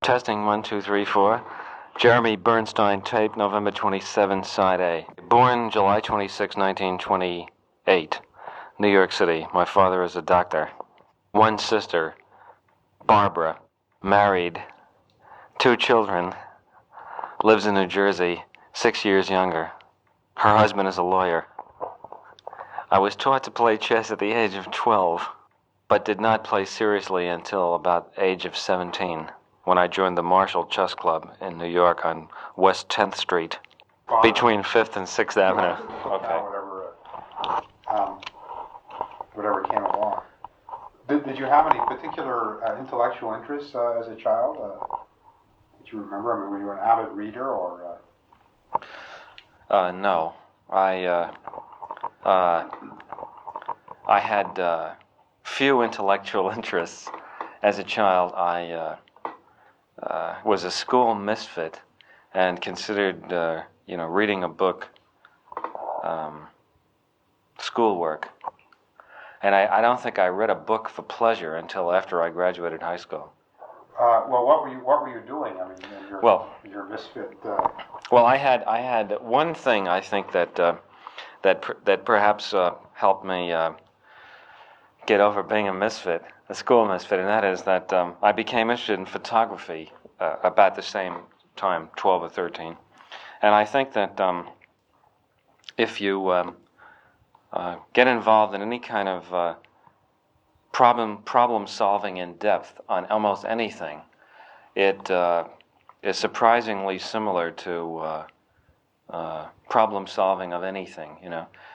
Testing 1, 2, 3, 4. Jeremy Bernstein, tape, November 27, side A. Born July 26, 1928, New York City. My father is a doctor. One sister, Barbara, married, 2 children, lives in New Jersey, 6 years younger. Her husband is a lawyer. I was taught to play chess at the age of 12, but did not play seriously until about age of 17. When I joined the Marshall Chess Club in New York on West 10th Street, between 5th and 6th Avenue. Okay. Whatever came along. Did you have any particular intellectual interests as a child that you remember? I mean, were you an avid reader or? No. I had few intellectual interests as a child. I was a school misfit and considered, reading a book schoolwork. And I don't think I read a book for pleasure until after I graduated high school. Well, what were you doing? I mean, your misfit. Well, I had one thing I think that perhaps helped me get over being a misfit, a school misfit, and that is that I became interested in photography about the same time, 12 or 13. And I think that if you get involved in any kind of problem solving in depth on almost anything, it is surprisingly similar to problem solving of anything,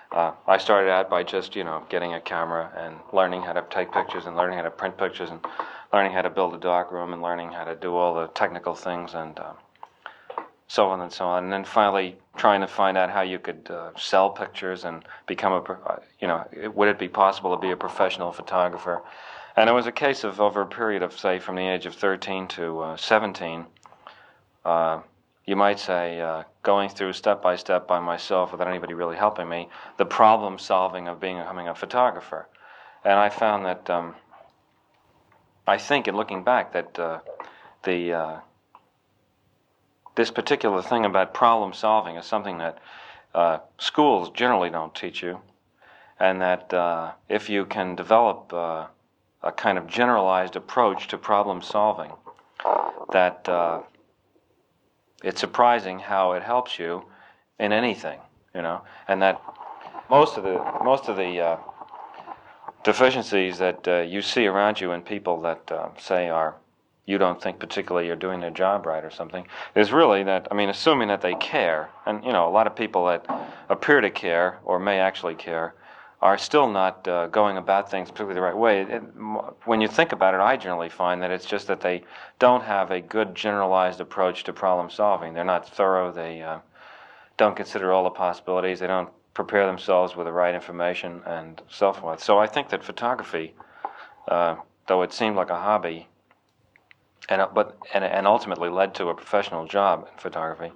I started out by just, getting a camera and learning how to take pictures and learning how to print pictures and learning how to build a darkroom and learning how to do all the technical things and so on and so on. And then finally trying to find out how you could sell pictures and become would it be possible to be a professional photographer? And it was a case of over a period of, say, from the age of 13 to 17, you might say, going through step by step by myself without anybody really helping me, the problem solving of becoming a photographer. And I found that, I think in looking back, that this particular thing about problem solving is something that schools generally don't teach you, and that if you can develop a kind of generalized approach to problem solving, that it's surprising how it helps you in anything, and that most of the deficiencies that you see around you in people that say you don't think particularly you're doing their job right or something, is really that, assuming that they care, and a lot of people that appear to care or may actually care are still not going about things particularly the right way. When you think about it, I generally find that it's just that they don't have a good generalized approach to problem solving. They're not thorough. They don't consider all the possibilities. They don't prepare themselves with the right information and so forth. So I think that photography, though it seemed like a hobby, and ultimately led to a professional job in photography,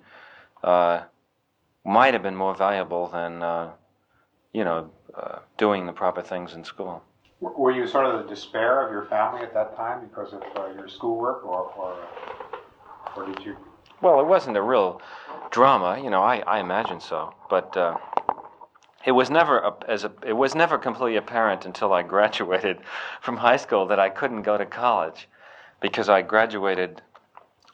might have been more valuable than doing the proper things in school. Were you sort of the despair of your family at that time because of your schoolwork, or did you? Well, it wasn't a real drama, I imagine so, but it was never completely apparent until I graduated from high school that I couldn't go to college, because I graduated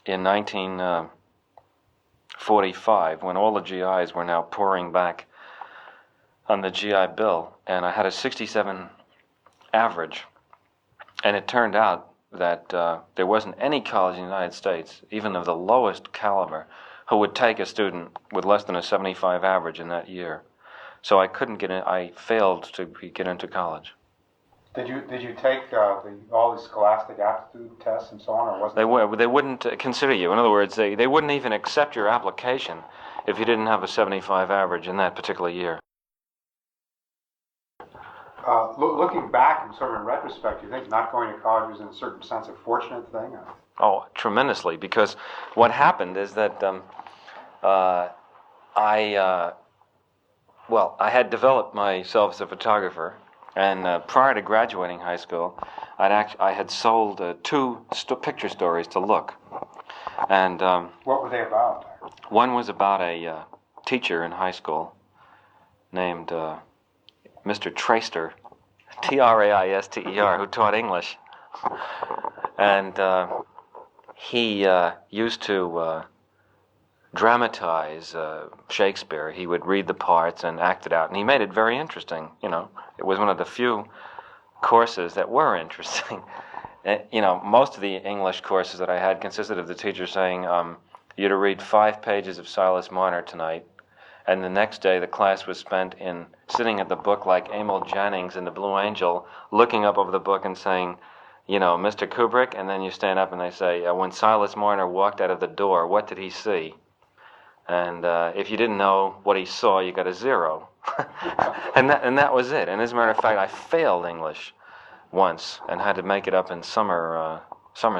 in 1945 when all the GIs were now pouring back on the GI Bill, and I had a 67 average, and it turned out that there wasn't any college in the United States, even of the lowest caliber, who would take a student with less than a 75 average in that year. So I couldn't get in. I failed to get into college. Did you take all the scholastic aptitude tests and so on, or wasn't they wouldn't consider you. In other words, they wouldn't even accept your application if you didn't have a 75 average in that particular year. Looking back and sort of in retrospect, do you think not going to college was in a certain sense a fortunate thing? Oh, tremendously, because what happened is that I had developed myself as a photographer, and prior to graduating high school, I had sold 2 picture stories to Look, And what were they about? one was about a teacher in high school named Mr. Traister, Traister, who taught English. And he used to dramatize Shakespeare. He would read the parts and act it out, and he made it very interesting. It was one of the few courses that were interesting. Most of the English courses that I had consisted of the teacher saying, you're to read 5 pages of Silas Marner tonight, and the next day the class was spent in sitting at the book like Emil Jannings in The Blue Angel, looking up over the book and saying, Mr. Kubrick, and then you stand up and they say, when Silas Marner walked out of the door, what did he see? And if you didn't know what he saw, you got a 0. and that was it. And as a matter of fact, I failed English once and had to make it up in summer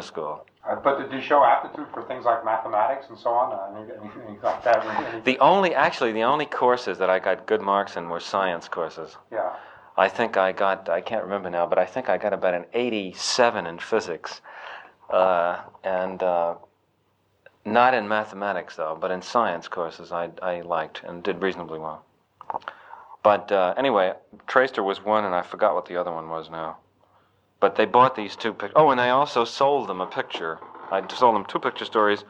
school. But did you show aptitude for things like mathematics and so on? Anything like that? The only courses that I got good marks in were science courses. Yeah. I can't remember now, but I think I got about an 87 in physics. And not in mathematics, though, but in science courses I liked and did reasonably well. But anyway, Traister was one, and I forgot what the other one was now. But they bought these 2 pictures. Oh, and I also sold them a picture. I sold them 2 picture stories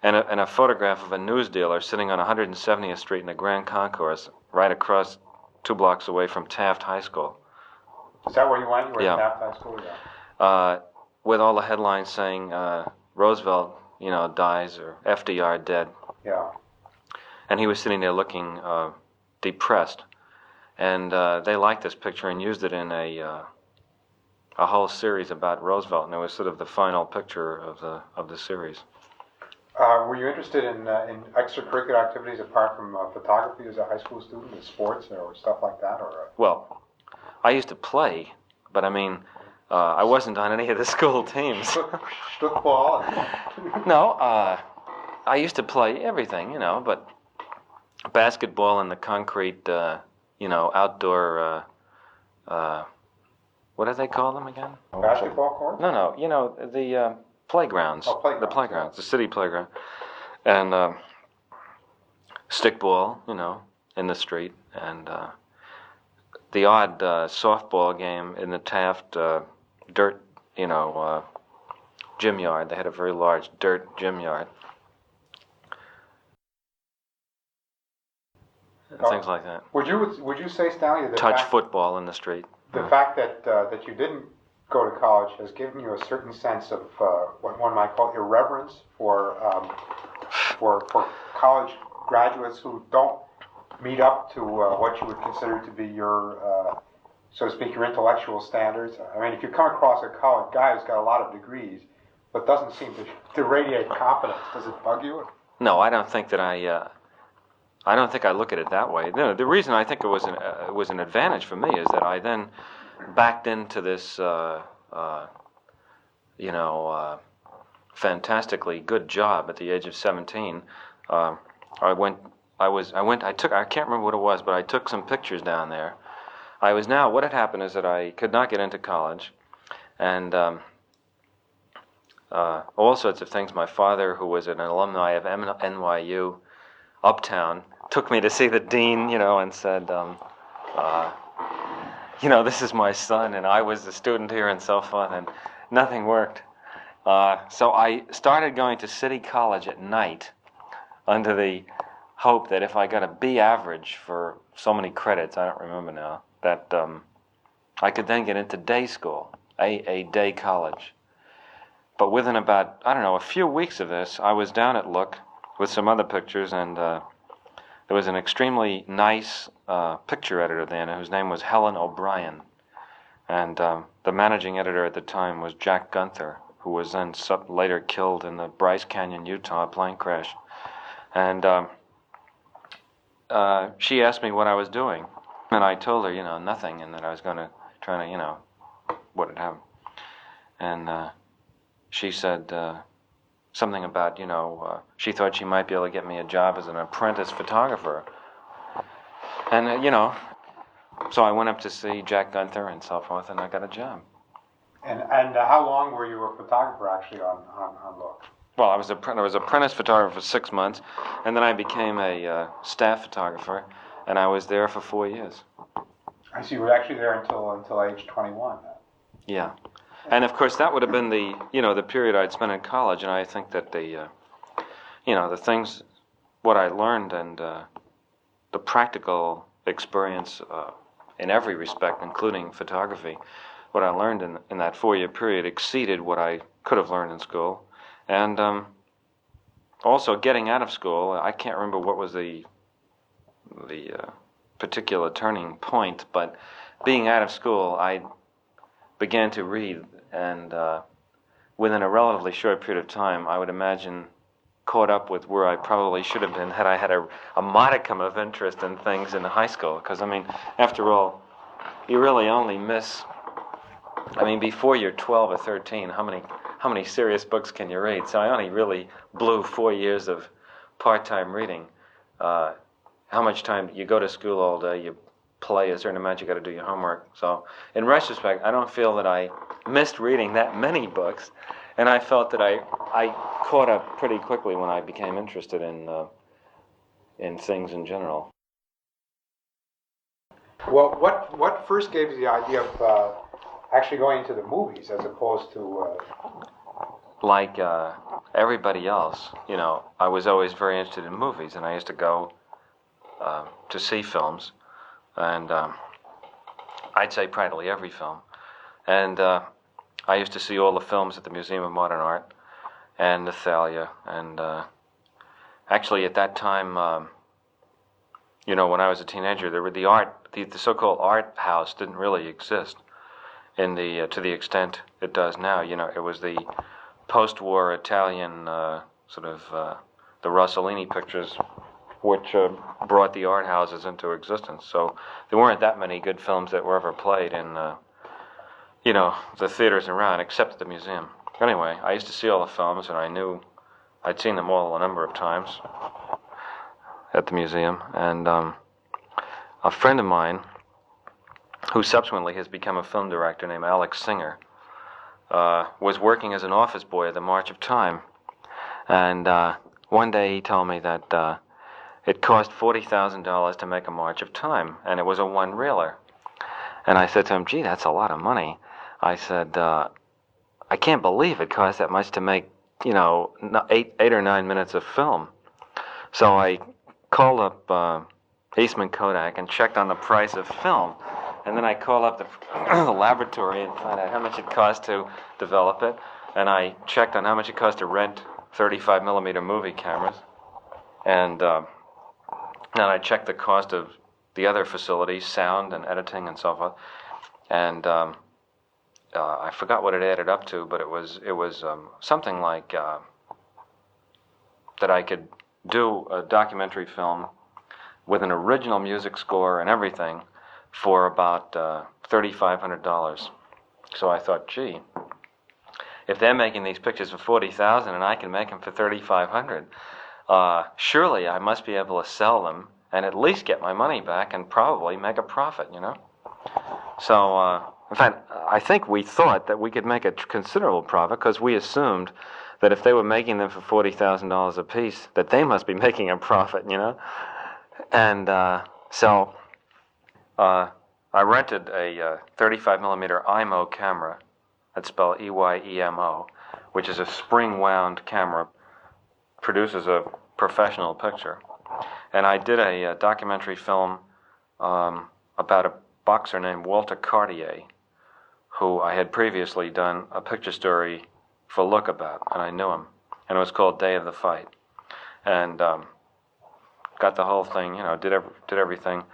and a photograph of a news dealer sitting on 170th Street in the Grand Concourse, right across 2 blocks away from Taft High School. Is that where you went? You were Yeah. at Taft High School? Yeah. With all the headlines saying Roosevelt, dies, or FDR dead. Yeah. And he was sitting there looking depressed. And they liked this picture and used it in a whole series about Roosevelt, and it was sort of the final picture of the series. Were you interested in extracurricular activities apart from photography as a high school student, in sports or stuff like that? Well, I used to play, but I mean, I wasn't on any of the school teams. Football? No, I used to play everything, but basketball in the concrete, outdoor, what do they call them again? Basketball court? No, the playgrounds. Oh, playgrounds. The playgrounds, Yeah. the city playground. And stickball, in the street. And the odd softball game in the Taft dirt, gym yard. They had a very large dirt gym yard. And things like that. Would you say, Stanley, that Touch football in the street. the fact that you didn't go to college has given you a certain sense of what one might call irreverence for college graduates who don't meet up to what you would consider to be your, so to speak, your intellectual standards? I mean, if you come across a college guy who's got a lot of degrees but doesn't seem to radiate competence, does it bug you? No, I don't think that I don't think I look at it that way. No, the reason I think it was an advantage for me is that I then backed into this, fantastically good job at the age of 17. I can't remember what it was, but I took some pictures down there. What had happened is that I could not get into college, and all sorts of things. My father, who was an alumni of NYU, Uptown, took me to see the dean, and said, this is my son, and I was a student here and so forth, and nothing worked. So I started going to City College at night under the hope that if I got a B average for so many credits, I don't remember now, that I could then get into day school, a day college. But within about, a few weeks of this, I was down at Look with some other pictures, and there was an extremely nice picture editor then whose name was Helen O'Brien. And the managing editor at the time was Jack Gunther, who was then later killed in the Bryce Canyon, Utah plane crash. And she asked me what I was doing. And I told her, nothing, and that I was going to try to, what had happened. And she said something about, she thought she might be able to get me a job as an apprentice photographer. And, so I went up to see Jack Gunther and so forth, and I got a job. And how long were you a photographer actually on Look? Well, I was apprentice photographer for 6 months, and then I became a staff photographer, and I was there for 4 years. I see. You were actually there until age 21. Yeah, and of course that would have been the period I'd spent in college, and I think that the things, what I learned and the practical experience in every respect, including photography, what I learned in that 4 year period exceeded what I could have learned in school. And also getting out of school, I can't remember what was the particular turning point, but being out of school, I began to read, and within a relatively short period of time, I would imagine caught up with where I probably should have been had I had a modicum of interest in things in high school. Because, I mean, after all, you really only miss, I mean, before you're 12 or 13, how many serious books can you read? So I only really blew 4 years of part-time reading. How much time you go to school all day, you play a certain amount, you got to do your homework. So in retrospect, I don't feel that I missed reading that many books, and I felt that I caught up pretty quickly when I became interested in things in general. Well, what first gave you the idea of actually going into the movies as opposed to? Like everybody else, I was always very interested in movies, and I used to go to see films, and I'd say practically every film. And I used to see all the films at the Museum of Modern Art and the Thalia. And actually, at that time, when I was a teenager, there were the so-called art house didn't really exist to the extent it does now. It was the post-war Italian the Rossellini pictures, which brought the art houses into existence. So there weren't that many good films that were ever played in, the theaters around, except at the museum. Anyway, I used to see all the films, and I knew I'd seen them all a number of times at the museum. And a friend of mine, who subsequently has become a film director named Alex Singer, was working as an office boy at the March of Time. And one day he told me that it cost $40,000 to make a March of Time, and it was a one-reeler. And I said to him, gee, that's a lot of money. I said, I can't believe it cost that much to make, 8 or 9 minutes of film. So I called up Eastman Kodak and checked on the price of film. And then I called up the laboratory and found out how much it cost to develop it. And I checked on how much it cost to rent 35 millimeter movie cameras. And then I checked the cost of the other facilities, sound and editing and so forth. And I forgot what it added up to, but it was something like that I could do a documentary film with an original music score and everything for about $3,500. So I thought, gee, if they're making these pictures for $40,000 and I can make them for $3,500, surely I must be able to sell them and at least get my money back and probably make a profit, So, in fact, I think we thought that we could make a considerable profit because we assumed that if they were making them for $40,000 a piece, that they must be making a profit, And so I rented a 35 millimeter IMO camera, that's spelled EYEMO, which is a spring-wound camera, produces a professional picture. And I did a documentary film about a boxer named Walter Cartier, who I had previously done a picture story for Look about, and I knew him. And it was called Day of the Fight. And got the whole thing, did everything.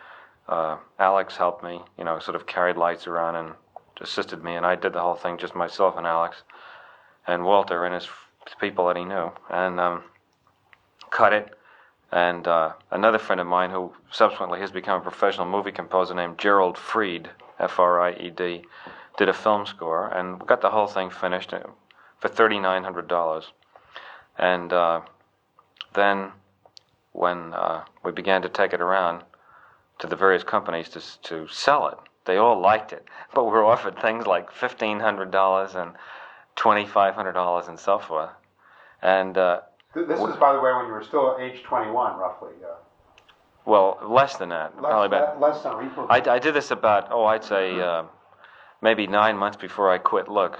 Alex helped me, sort of carried lights around and assisted me, and I did the whole thing, just myself and Alex and Walter and his people that he knew, and cut it. And another friend of mine who subsequently has become a professional movie composer named Gerald Fried, F-R-I-E-D, did a film score, and got the whole thing finished for $3,900. And then when we began to take it around to the various companies to sell it, they all liked it, but we were offered things like $1,500 and $2,500 and so forth. And This was, by the way, when you were still age 21, roughly. well, less than that. Probably about. Less than equal. I did this about I'd say maybe 9 months before I quit Look,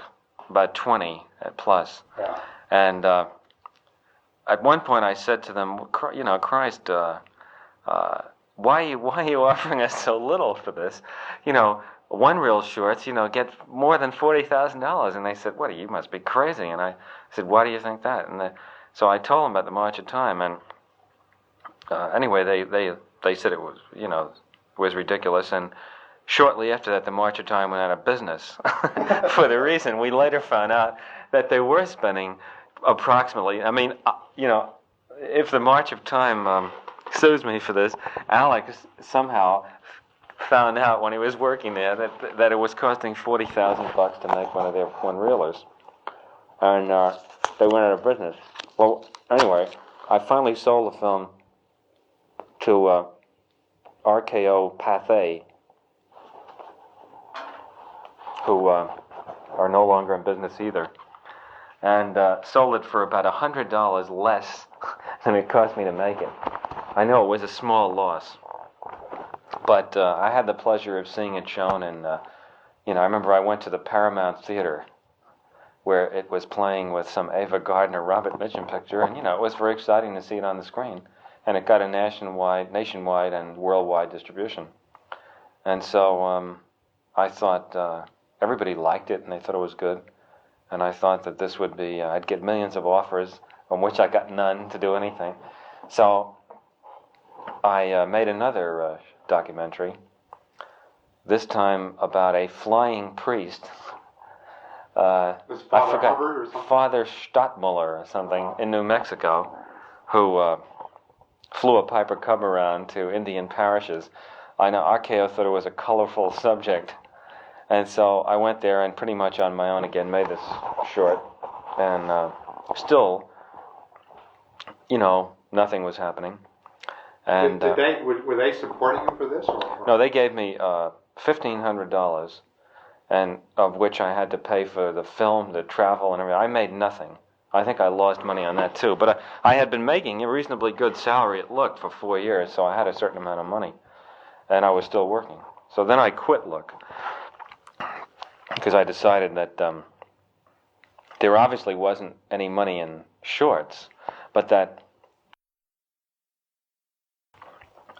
about 20 plus. Yeah. And at one point I said to them, Christ, why are you offering us so little for this? One reel shorts, get more than $40,000. And they said, what, you must be crazy. And I said, why do you think that? And so I told them about the March of Time. And anyway, they said it was ridiculous. And shortly after that, the March of Time went out of business for the reason we later found out that they were spending approximately, if the March of Time sues me for this, Alex somehow found out when he was working there that it was costing $40,000 to make one of their one-reelers. And they went out of business. Well, anyway, I finally sold the film to RKO Pathé, who are no longer in business either, and sold it for about $100 less than it cost me to make it. I know it was a small loss, but I had the pleasure of seeing it shown, and I remember I went to the Paramount Theater where it was playing with some Ava Gardner, Robert Mitchum picture, and it was very exciting to see it on the screen, and it got a nationwide and worldwide distribution, and so I thought everybody liked it, and they thought it was good, and I thought that this would be, I'd get millions of offers, from which I got none to do anything, so I made another documentary, this time about a flying priest. I forgot, Hubbard or something? Father Stadtmuller or something in New Mexico, who flew a Piper Cub around to Indian parishes. I know RKO thought it was a colorful subject, and so I went there and pretty much on my own again made this short, and still, nothing was happening. And were they supporting you for this? Or? No, they gave me $1,500, and of which I had to pay for the film, the travel, and everything. I made nothing. I think I lost money on that too. But I had been making a reasonably good salary at Look for 4 years, so I had a certain amount of money, and I was still working. So then I quit Look because I decided that there obviously wasn't any money in shorts, but that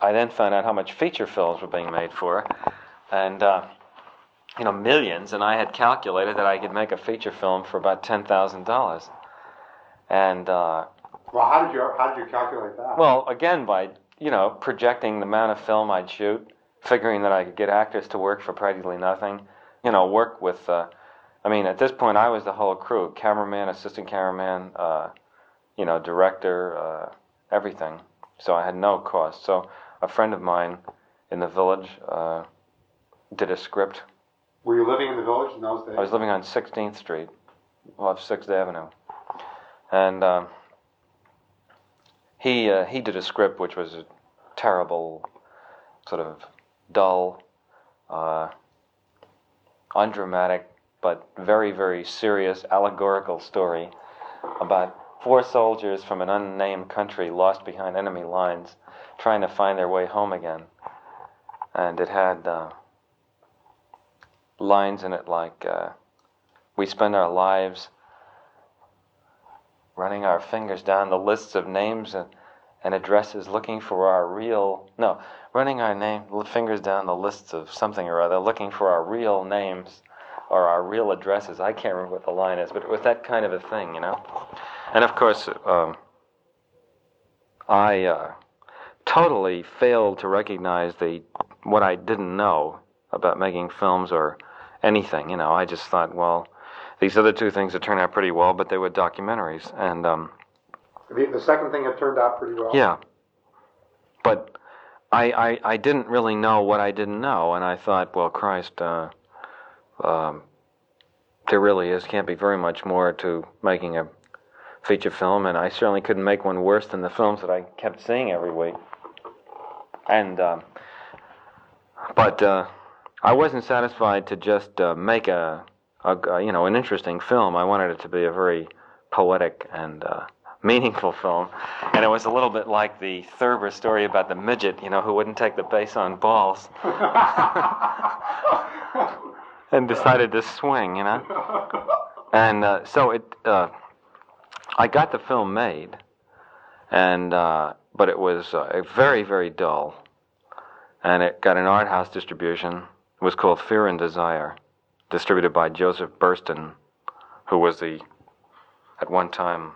I then found out how much feature films were being made for, and millions. And I had calculated that I could make a feature film for about $10,000. And well, how did you calculate that? Well, again by projecting the amount of film I'd shoot, figuring that I could get actors to work for practically nothing, work with. At this point I was the whole crew: cameraman, assistant cameraman, director, everything. So I had no cost. So a friend of mine in the village did a script. Were you living in the village in those days? I was living on 16th Street, off 6th Avenue. And he did a script which was a terrible, sort of dull, undramatic, but very, very serious, allegorical story about 4 soldiers from an unnamed country lost behind enemy lines trying to find their way home again. And it had lines in it like, we spend our lives running our fingers down the lists of names and addresses looking for our running our fingers down the lists of something or other looking for our real names or our real addresses. I can't remember what the line is, but it was that kind of a thing, And of course, I totally failed to recognize what I didn't know about making films or anything. I just thought, well, these other 2 things that turned out pretty well, but they were documentaries. And the second thing that turned out pretty well. Yeah, but I didn't really know what I didn't know, and I thought, well, Christ, there really can't be very much more to making a feature film, and I certainly couldn't make one worse than the films that I kept seeing every week. And but I wasn't satisfied to just make an interesting film. I wanted it to be a very poetic and meaningful film. And it was a little bit like the Thurber story about the midget, who wouldn't take the base on balls and decided to swing, And so I got the film made, and but it was very, very dull. And it got an art house distribution. It was called Fear and Desire, distributed by Joseph Burston, who was at one time,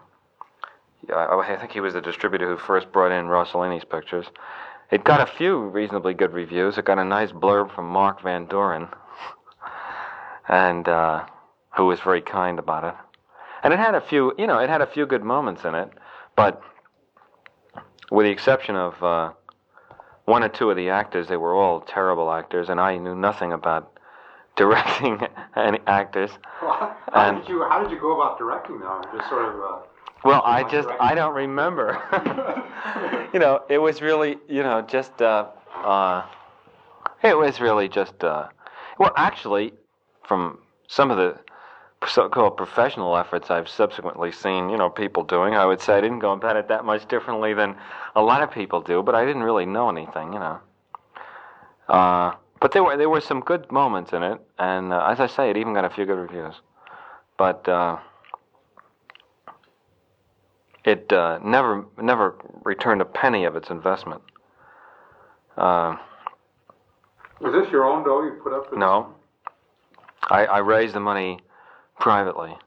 I think he was the distributor who first brought in Rossellini's pictures. It got a few reasonably good reviews. It got a nice blurb from Mark Van Doren, and who was very kind about it. And it had a few good moments in it, but with the exception of one or two of the actors, they were all terrible actors, and I knew nothing about directing any actors. Well, how did you go about directing them? Just sort of. Well, I don't remember. It was really, well, actually, from some of the so-called professional efforts I've subsequently seen, people doing, I would say I didn't go about it that much differently than a lot of people do, but I didn't really know anything, But there were some good moments in it, and as I say, it even got a few good reviews. But it never returned a penny of its investment. Was this your own dough you put up for? No. I raised the money privately.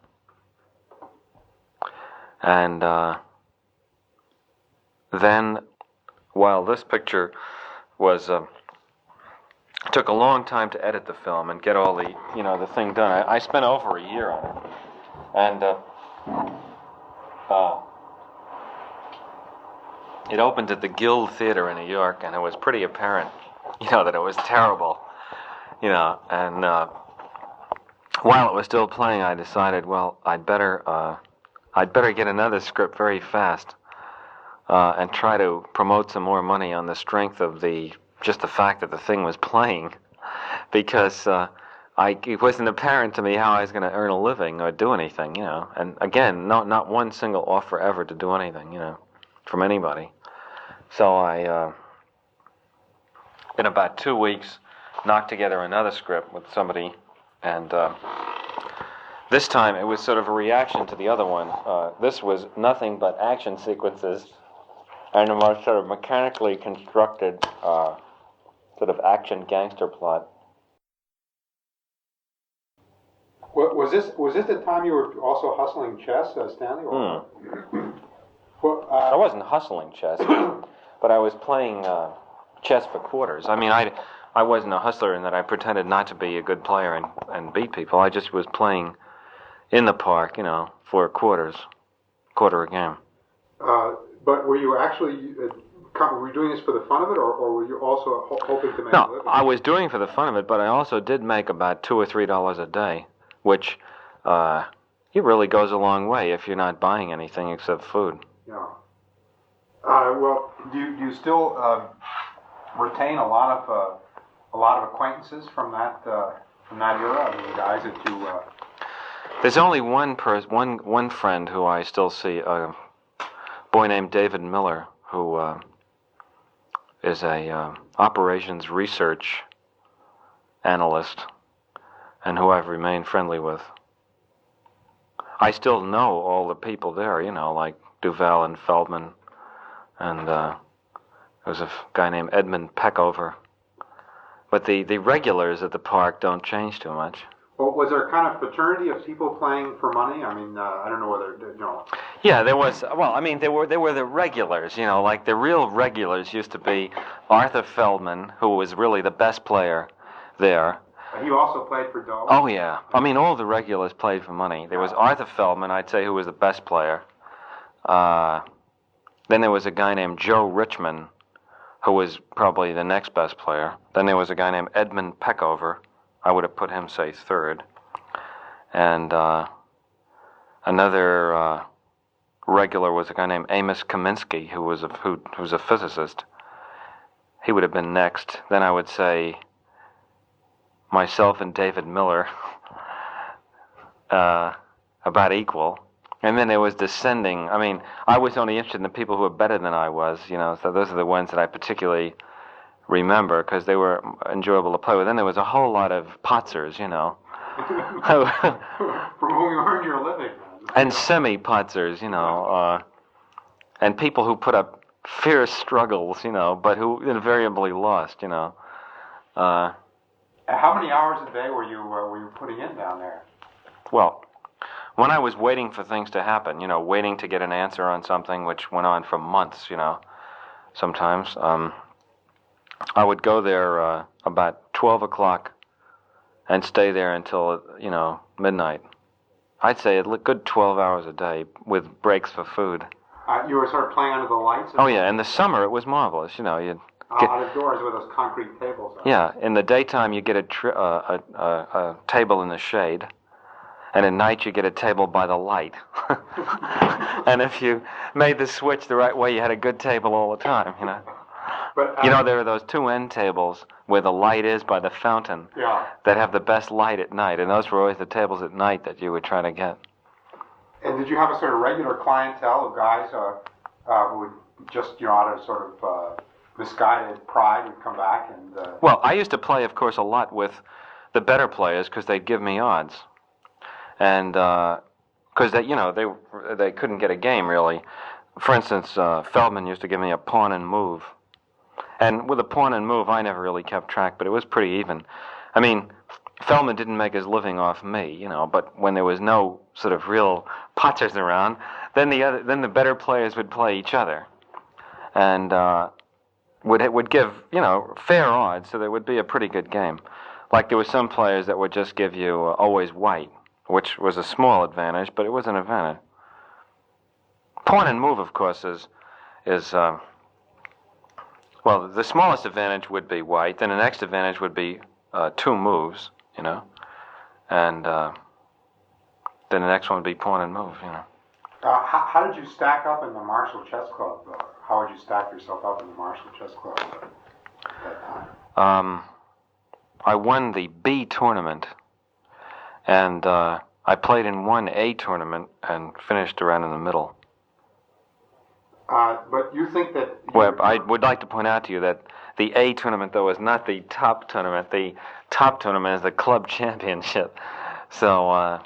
And then, while this picture was took a long time to edit the film and get all the thing done. I spent over a year on it, and it opened at the Guild Theater in New York, and it was pretty apparent, that it was terrible, and while it was still playing, I decided, well, I'd better get another script very fast, and try to promote some more money on the strength of just the fact that the thing was playing, because it wasn't apparent to me how I was going to earn a living or do anything, And again, not one single offer ever to do anything, from anybody. So I, in about 2 weeks, knocked together another script with somebody, and this time it was sort of a reaction to the other one. This was nothing but action sequences and a more sort of mechanically constructed sort of action gangster plot. Was this the time you were also hustling chess, Stanley? Or? Well, I wasn't hustling chess, but I was playing chess for quarters. I mean, I wasn't a hustler in that I pretended not to be a good player and beat people. I just was playing in the park, for quarter a game. But were you actually... were you doing this for the fun of it, or were you also hoping to make a living? No, I was doing it for the fun of it, but I also did make about $2 or $3 a day, which it really goes a long way if you're not buying anything except food. Yeah. Well, do you still retain a lot of acquaintances from that era? I mean, the guys that you. There's only one friend who I still see, a boy named David Miller, who is a operations research analyst, and who I've remained friendly with. I still know all the people there, like Duval and Feldman, and there was a guy named Edmund Peckover. But the regulars at the park don't change too much. Well, was there a kind of fraternity of people playing for money? I mean, I don't know whether, Yeah, there was. Well, I mean, there were the regulars. Like the real regulars used to be Arthur Feldman, who was really the best player there. He also played for dough? Oh yeah. I mean, all the regulars played for money. There was Arthur Feldman, I'd say, who was the best player. Then there was a guy named Joe Richmond, who was probably the next best player. Then there was a guy named Edmund Peckover. I would have put him, say, third. And another regular was a guy named Amos Kaminsky, who was a physicist. He would have been next. Then I would say myself and David Miller, about equal. And then there was descending. I mean, I was only interested in the people who were better than I was, so those are the ones that I particularly remember because they were enjoyable to play with. Then there was a whole lot of potzers, From whom you earned your living. and semi-potzers, and people who put up fierce struggles, but who invariably lost, How many hours a day were you putting in down there? Well, when I was waiting for things to happen, waiting to get an answer on something, which went on for months, sometimes, I would go there about 12 o'clock and stay there until, midnight. I'd say a good 12 hours a day with breaks for food. You were sort of playing under the lights? Oh, yeah. In the summer, it was marvelous. You'd get out of doors with those concrete tables. Yeah. In the daytime, you get a table in the shade. And at night, you get a table by the light. And if you made the switch the right way, you had a good table all the time, But, there are those two end tables where the light is by the fountain that have the best light at night. And those were always the tables at night that you would try to get. And did you have a sort of regular clientele of guys who would just, out of sort of misguided pride would come back and... Well, I used to play, of course, a lot with the better players because they'd give me odds. And because they couldn't get a game really. For instance, Feldman used to give me a pawn and move, and with a pawn and move, I never really kept track, but it was pretty even. I mean, Feldman didn't make his living off me, but when there was no sort of real potters around, then the better players would play each other, and would give fair odds, so there would be a pretty good game. Like there were some players that would just give you always white, which was a small advantage, but it was an advantage. Pawn and move, of course, is well, the smallest advantage would be white. Then the next advantage would be two moves, and then the next one would be pawn and move, How did you stack up in the Marshall Chess Club? How would you stack yourself up in the Marshall Chess Club at that time? I won the B tournament. And I played in one A tournament and finished around in the middle. But you think that... Well, I would like to point out to you that the A tournament, though, is not the top tournament. The top tournament is the club championship. So,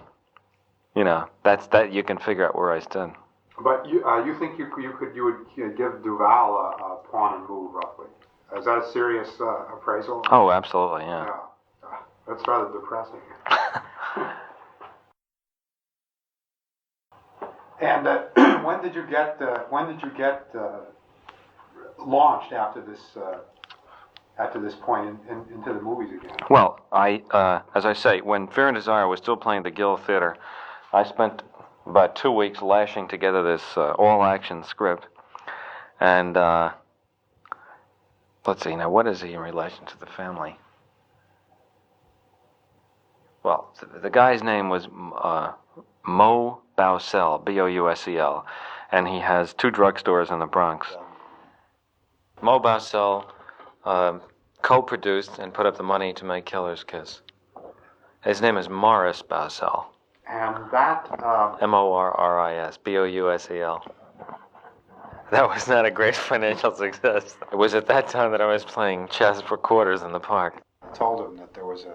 that's that. You can figure out where I stood. But you think you would give Duval a pawn and move, roughly? Is that a serious appraisal? Oh, absolutely, yeah. That's rather depressing. And when did you get launched after this point into the movies again? Well, as I say, when Fear and Desire was still playing the Guild Theater, I spent about 2 weeks lashing together this all-action script. And let's see, now what is he in relation to the family? Well, the guy's name was Mo Bousel, B-O-U-S-E-L, and he has 2 drugstores in the Bronx. Mo Bousel co-produced and put up the money to make Killer's Kiss. His name is Morris Bousel. And that... M-O-R-R-I-S, B-O-U-S-E-L. That was not a great financial success. It was at that time that I was playing chess for quarters in the park. I told him that there was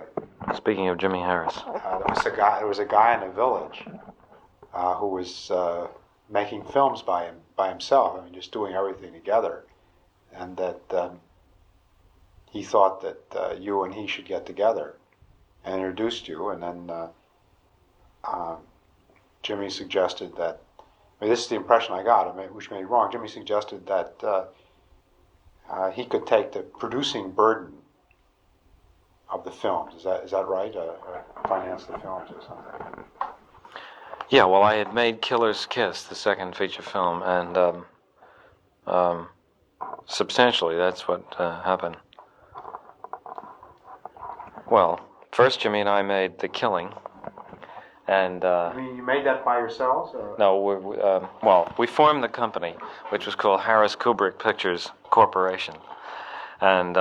Speaking of Jimmy Harris. there was a guy in the village who was making films by himself. I mean, just doing everything together, and that he thought that you and he should get together, and introduced you, and then Jimmy suggested that. I mean, this is the impression I got, which may be wrong. Jimmy suggested that he could take the producing burden of the films. Is that right? Finance the films or something. Yeah, well, I had made Killer's Kiss, the second feature film, and substantially that's what happened. Well, first Jimmy and I made The Killing, and... I mean, you made that by yourselves? Or? No, we formed the company, which was called Harris Kubrick Pictures Corporation, and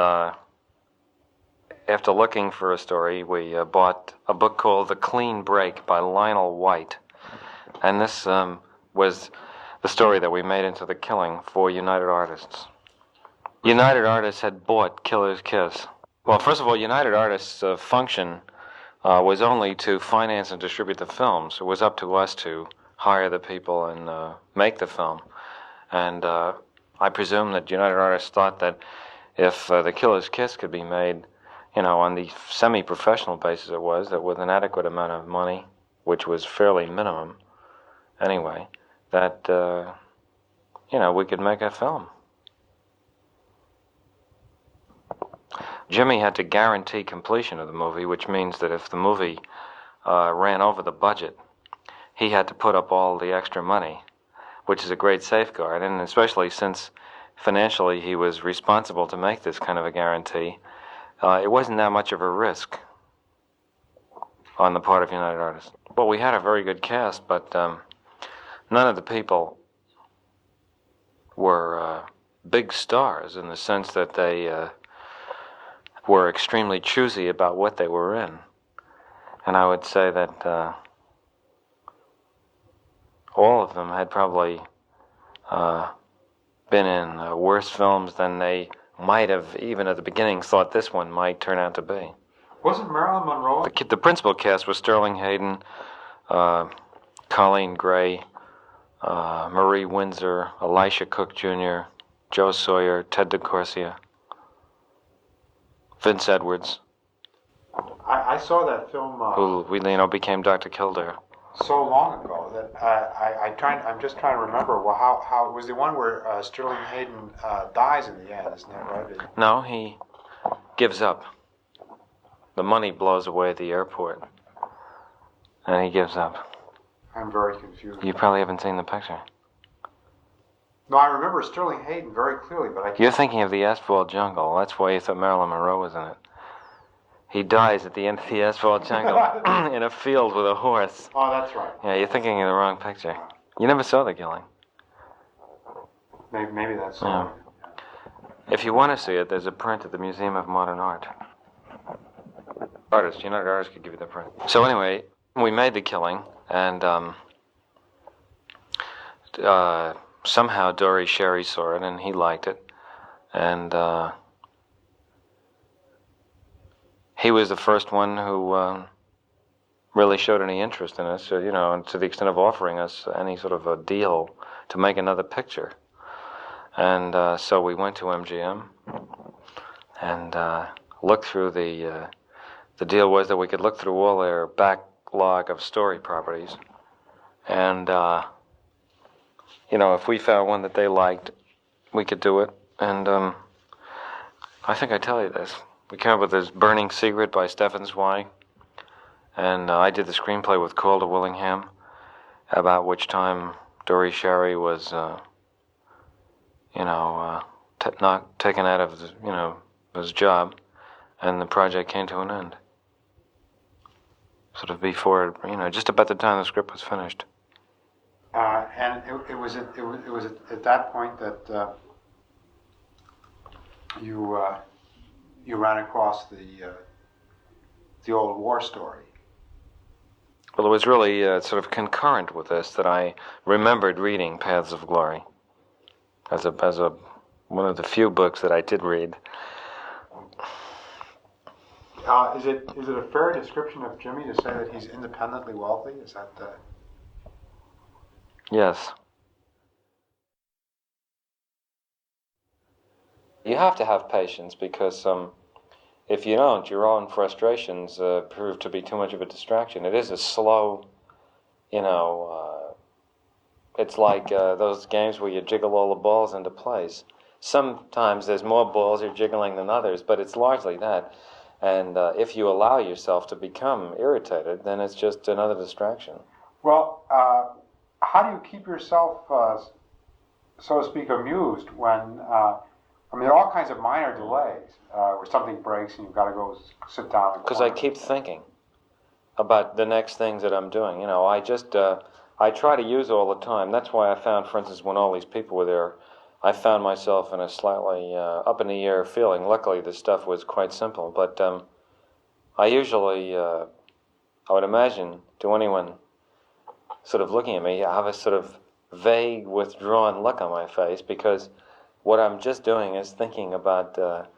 after looking for a story, we bought a book called The Clean Break by Lionel White, And this was the story that we made into The Killing for United Artists. United Artists had bought Killer's Kiss. Well, first of all, United Artists' function was only to finance and distribute the films. It was up to us to hire the people and make the film. And I presume that United Artists thought that if The Killer's Kiss could be made, on the semi-professional basis it was, that with an adequate amount of money, which was fairly minimum anyway, that, we could make a film. Jimmy had to guarantee completion of the movie, which means that if the movie ran over the budget, he had to put up all the extra money, which is a great safeguard, and especially since financially he was responsible to make this kind of a guarantee, it wasn't that much of a risk on the part of United Artists. Well, we had a very good cast, but none of the people were big stars in the sense that they were extremely choosy about what they were in. And I would say that all of them had probably been in worse films than they might have, even at the beginning, thought this one might turn out to be. Wasn't Marilyn Monroe? The principal cast was Sterling Hayden, Colleen Gray, Marie Windsor, Elisha Cook Jr., Joe Sawyer, Ted DeCorsia, Vince Edwards. I saw that film who became Dr. Kildare. so long ago that I'm just trying to remember. Well, how it was the one where Sterling Hayden dies in the end, isn't that right? No, he gives up. The money blows away at the airport, and he gives up. I'm very confused. You probably haven't seen the picture. No, I remember Sterling Hayden very clearly, but I can't. You're thinking of the Asphalt Jungle. That's why you thought Marilyn Monroe was in it. He dies at the end of the Asphalt Jungle in a field with a horse. Oh, that's right. Yeah, you're thinking of the wrong picture. You never saw The Killing. Maybe that's Yeah. If you want to see it, there's a print at the Museum of Modern Art. United Artists could give you the print. So anyway, we made The Killing, and somehow Dory Sherry saw it, and he liked it, and he was the first one who really showed any interest in us, and to the extent of offering us any sort of a deal to make another picture. And so we went to MGM and looked through the deal was that we could look through all their backlog of story properties, and if we found one that they liked, we could do it. And I think I tell you this. We came up with this Burning Secret by Stefan Zweig, and I did the screenplay with Calder Willingham, about which time Dory Sherry was, not taken out of his job, and the project came to an end. Sort of before, just about the time the script was finished. And it was at that point that you ran across the old war story. Well, it was really sort of concurrent with this that I remembered reading Paths of Glory as one of the few books that I did read. Is it a fair description of Jimmy to say that he's independently wealthy? Is that Yes. You have to have patience because if you don't, your own frustrations prove to be too much of a distraction. It is a slow, it's like those games where you jiggle all the balls into place. Sometimes there's more balls you're jiggling than others, but it's largely that. And if you allow yourself to become irritated, then it's just another distraction. Well, how do you keep yourself, so to speak, amused when, there are all kinds of minor delays where something breaks and you've got to go sit down. Because I keep thinking about the next things that I'm doing. I try to use all the time. That's why I found, for instance, when all these people were there, I found myself in a slightly up-in-the-air feeling. Luckily, this stuff was quite simple. But I usually, I would imagine, to anyone sort of looking at me, I have a sort of vague, withdrawn look on my face, because what I'm just doing is thinking about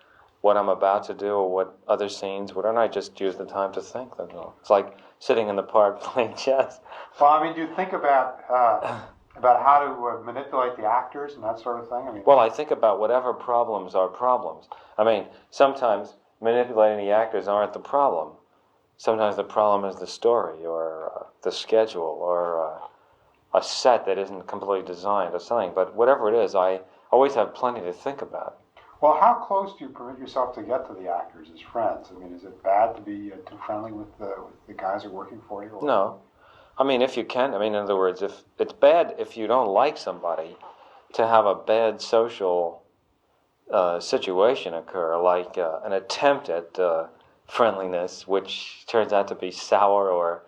what I'm about to do or what other scenes. Why don't I just use the time to think? That's all. It's like sitting in the park playing chess. Well, I mean, do you think about how to manipulate the actors and that sort of thing? I mean, Well, I think about whatever problems are problems. I mean, sometimes manipulating the actors aren't the problem. Sometimes the problem is the story or the schedule or a set that isn't completely designed or something. But whatever it is, I always have plenty to think about. well, how close do you permit yourself to get to the actors as friends? I mean, is it bad to be too friendly with the guys who are working for you? Or? No. I mean, if you can, I mean, in other words, if it's bad if you don't like somebody to have a bad social situation occur, like an attempt at friendliness, which turns out to be sour, or,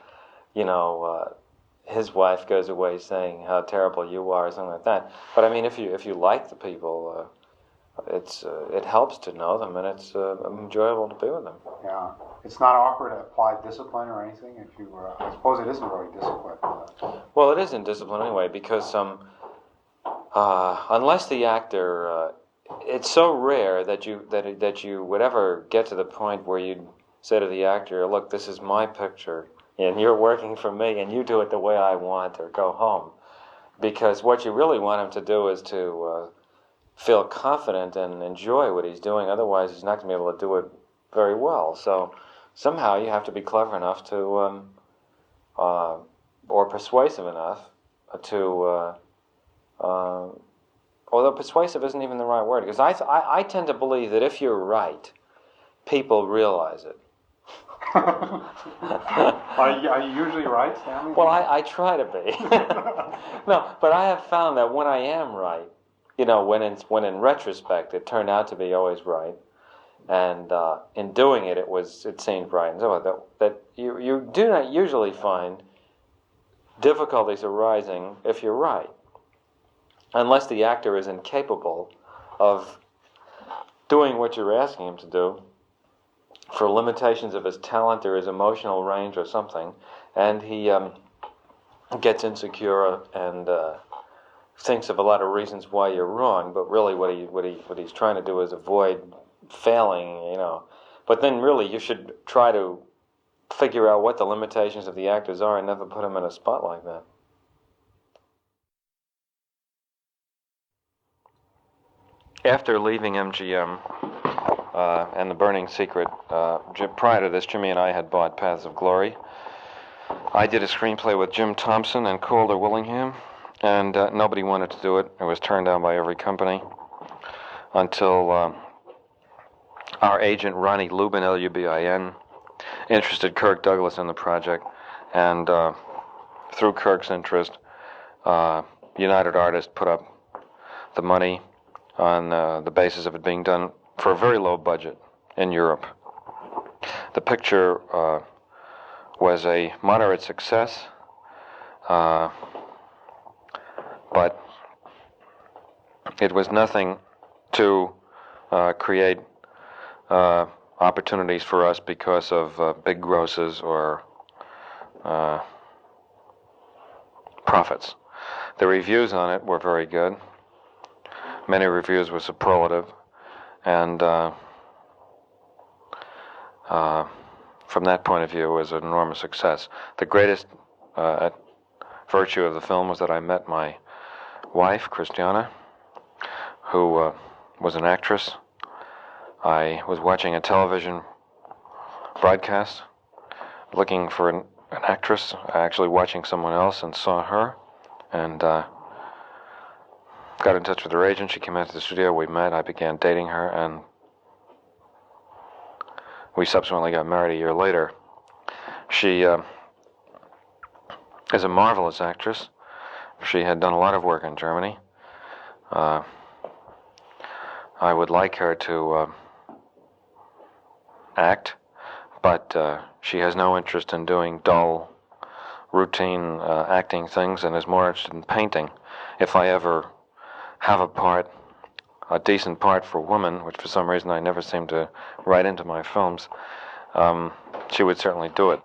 his wife goes away saying how terrible you are, or something like that. But I mean, if you like the people, it helps to know them, and it's enjoyable to be with them. Yeah, it's not awkward to apply discipline or anything. If you, I suppose it isn't really discipline. Well, it isn't discipline anyway, because unless the actor, it's so rare that you would ever get to the point where you'd say to the actor, "Look, this is my picture, and you're working for me, and you do it the way I want, or go home." Because what you really want him to do is to feel confident and enjoy what he's doing. Otherwise, he's not going to be able to do it very well. So somehow you have to be clever enough to, or persuasive enough to, although persuasive isn't even the right word, because I tend to believe that if you're right, people realize it. Are you usually right, Stanley? Well, I try to be. No, but I have found that when I am right, when in retrospect it turned out to be always right, and in doing it, it seemed right, and so on, that you do not usually find difficulties arising if you're right, unless the actor is incapable of doing what you're asking him to do for limitations of his talent or his emotional range or something, and he gets insecure and thinks of a lot of reasons why you're wrong, but really what he's trying to do is avoid failing, But then really you should try to figure out what the limitations of the actors are and never put them in a spot like that. After leaving MGM and The Burning Secret, prior to this, Jimmy and I had bought Paths of Glory. I did a screenplay with Jim Thompson and Calder Willingham, and nobody wanted to do it. It was turned down by every company until our agent, Ronnie Lubin, Lubin, interested Kirk Douglas in the project, and through Kirk's interest, United Artists put up the money on the basis of it being done for a very low budget in Europe. The picture was a moderate success, but it was nothing to create opportunities for us because of big grosses or profits. The reviews on it were very good. Many reviews were superlative, and from that point of view, it was an enormous success. The greatest virtue of the film was that I met my wife, Christiana, who was an actress. I was watching a television broadcast, looking for an actress, actually watching someone else, and saw her, and got in touch with her agent. She came out to the studio, we met, I began dating her, and we subsequently got married a year later. She is a marvelous actress. She had done a lot of work in Germany. I would like her to act, but she has no interest in doing dull, routine acting things, and is more interested in painting. If I ever have a decent part for a woman, which for some reason I never seem to write into my films, she would certainly do it.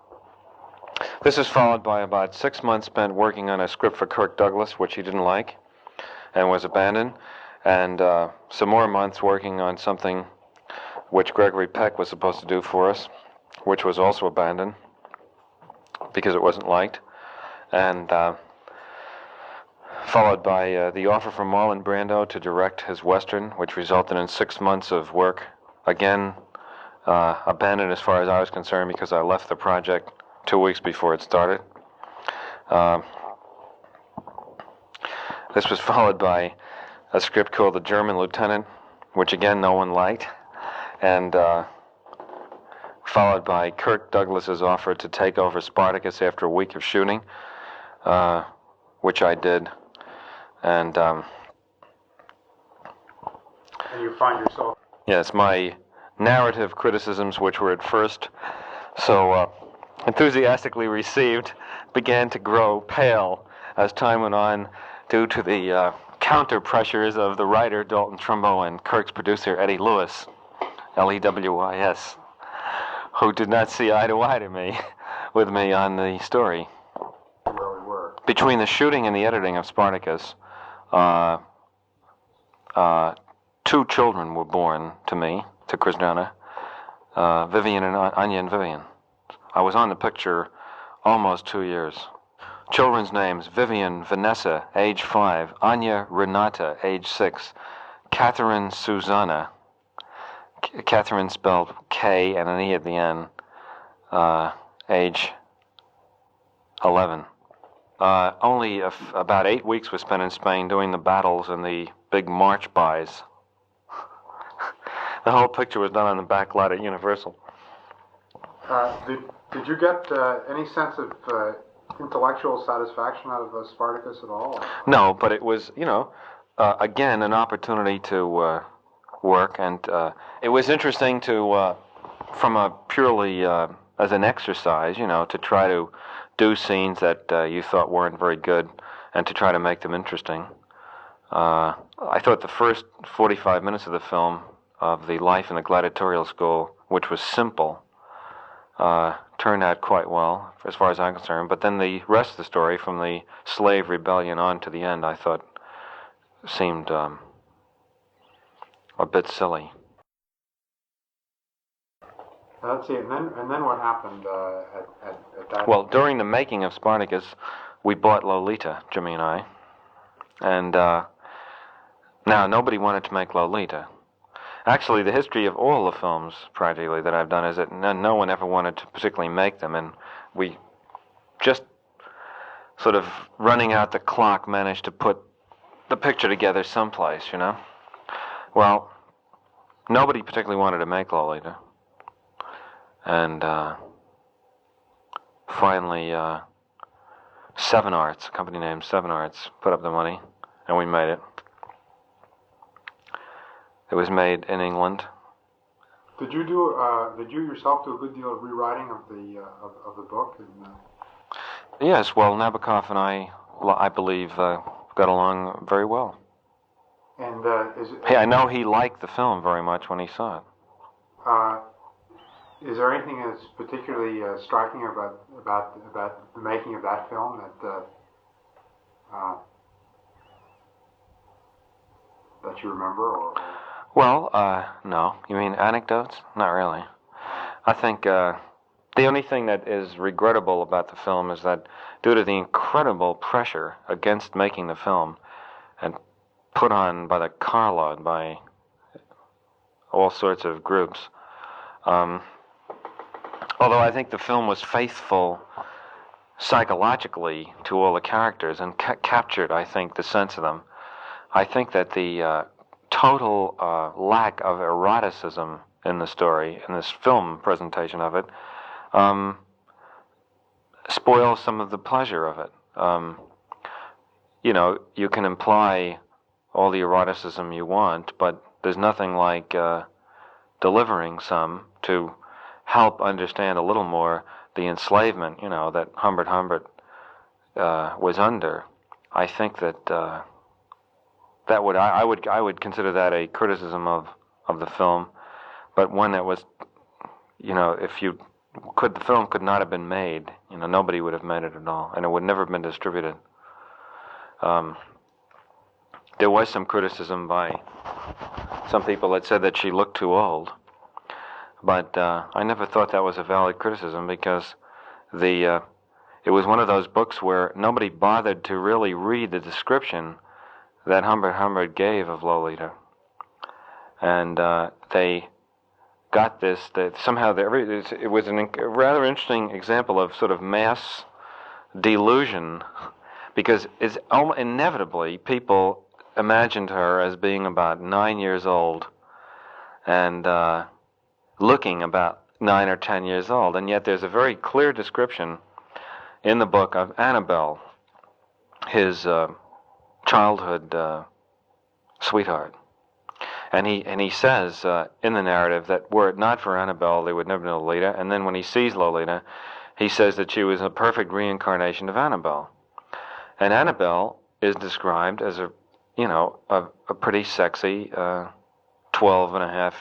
This is followed by about 6 months spent working on a script for Kirk Douglas, which he didn't like and was abandoned, and some more months working on something which Gregory Peck was supposed to do for us, which was also abandoned because it wasn't liked, and followed by the offer from Marlon Brando to direct his Western, which resulted in 6 months of work, again abandoned as far as I was concerned because I left the project 2 weeks before it started. This was followed by a script called The German Lieutenant, which again no one liked, and followed by Kirk Douglas's offer to take over Spartacus after a week of shooting, which I did, and you find yourself... Yes, my narrative criticisms, which were at first so enthusiastically received, began to grow pale as time went on due to the counter pressures of the writer Dalton Trumbo and Kirk's producer Eddie Lewis, Lewis, who did not see eye to eye to me with me on the story. Where we were. Between the shooting and the editing of Spartacus, 2 children were born to me, to Kristjana, Vivian and Anya and Vivian. I was on the picture almost 2 years. Children's names: Vivian Vanessa, age 5, Anya Renata, age 6, Catherine Susanna, Catherine spelled K and an E at the end, age 11. Only about 8 weeks was spent in Spain doing the battles and the big march bys. The whole picture was done on the back lot at Universal. Did you get any sense of intellectual satisfaction out of Spartacus at all? No, but it was, again, an opportunity to work, and it was interesting to, from a purely as an exercise, to try to do scenes that you thought weren't very good, and to try to make them interesting. I thought the first 45 minutes of the film, of the life in the gladiatorial school, which was simple, turned out quite well, as far as I'm concerned. But then the rest of the story, from the slave rebellion on to the end, I thought seemed a bit silly. Let's see, and then what happened at that? Well, during the making of Spartacus, we bought Lolita, Jimmy and I, and now nobody wanted to make Lolita. Actually, the history of all the films, practically, that I've done is that no one ever wanted to particularly make them, and we just sort of running out the clock managed to put the picture together someplace, Well, nobody particularly wanted to make Lolita, and finally, Seven Arts, a company named Seven Arts, put up the money, and we made it. It was made in England. Did you yourself do a good deal of rewriting of the book? Yes, well, Nabokov and I believe, got along very well. And Hey, I know he liked the film very much when he saw it. Is there anything that's particularly striking about the making of that film that you remember, or? Well, no. You mean anecdotes? Not really. I think the only thing that is regrettable about the film is that due to the incredible pressure against making the film and put on by the carload by all sorts of groups, although I think the film was faithful psychologically to all the characters and captured, I think, the sense of them, I think that the total lack of eroticism in the story, in this film presentation of it, spoils some of the pleasure of it. You can imply all the eroticism you want, but there's nothing like delivering some to help understand a little more the enslavement, that Humbert Humbert was under. I think that I would consider that a criticism of the film, but one that was, if you the film could not have been made. Nobody would have made it at all, and it would never have been distributed. There was some criticism by some people that said that she looked too old, but I never thought that was a valid criticism because it was one of those books where nobody bothered to really read the description that Humbert gave of Lolita, and they got this. That somehow it was a rather interesting example of sort of mass delusion, because it's inevitably people imagined her as being about 9 years old and looking about 9 or 10 years old, and yet there's a very clear description in the book of Annabelle, his childhood sweetheart. And he says in the narrative that were it not for Annabelle, they would never know Lolita. And then when he sees Lolita, he says that she was a perfect reincarnation of Annabelle. And Annabelle is described as a pretty sexy 12 and a half.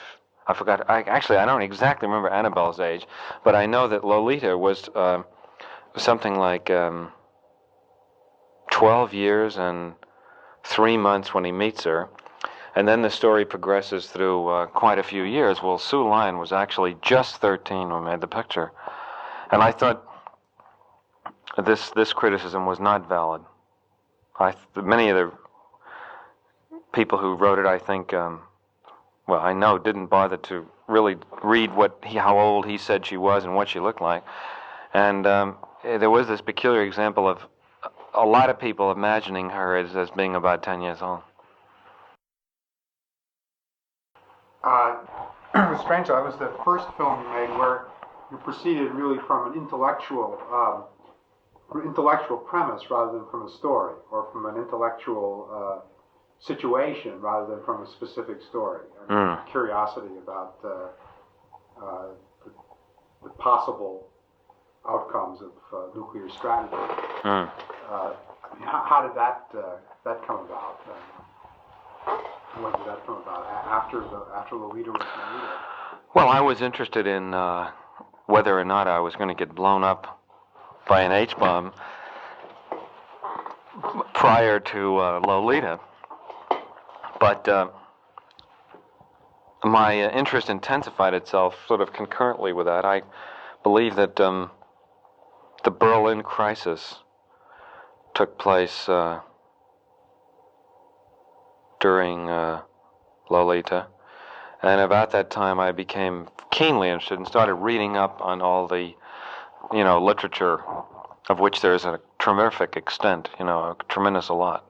I forgot. I don't exactly remember Annabelle's age, but I know that Lolita was something like 12 years and 3 months when he meets her. And then the story progresses through quite a few years. Well, Sue Lyon was actually just 13 when we made the picture. And I thought this criticism was not valid. Many of the people who wrote it, I think, I know, didn't bother to really read how old he said she was and what she looked like. And there was this peculiar example of a lot of people imagining her as being about 10 years old. Strange, that was the first film you made where you proceeded really from an intellectual premise rather than from a story, or from an intellectual situation rather than from a specific story. Curiosity about the possible outcomes of nuclear strategy. How did that come about? When did that come about? After Lolita was made? Well, I was interested in whether or not I was going to get blown up by an H-bomb prior to Lolita. But my interest intensified itself sort of concurrently with that. I believe that the Berlin crisis took place during Lolita, and about that time I became keenly interested and started reading up on all the, literature, of which there's a terrific extent, a tremendous a lot.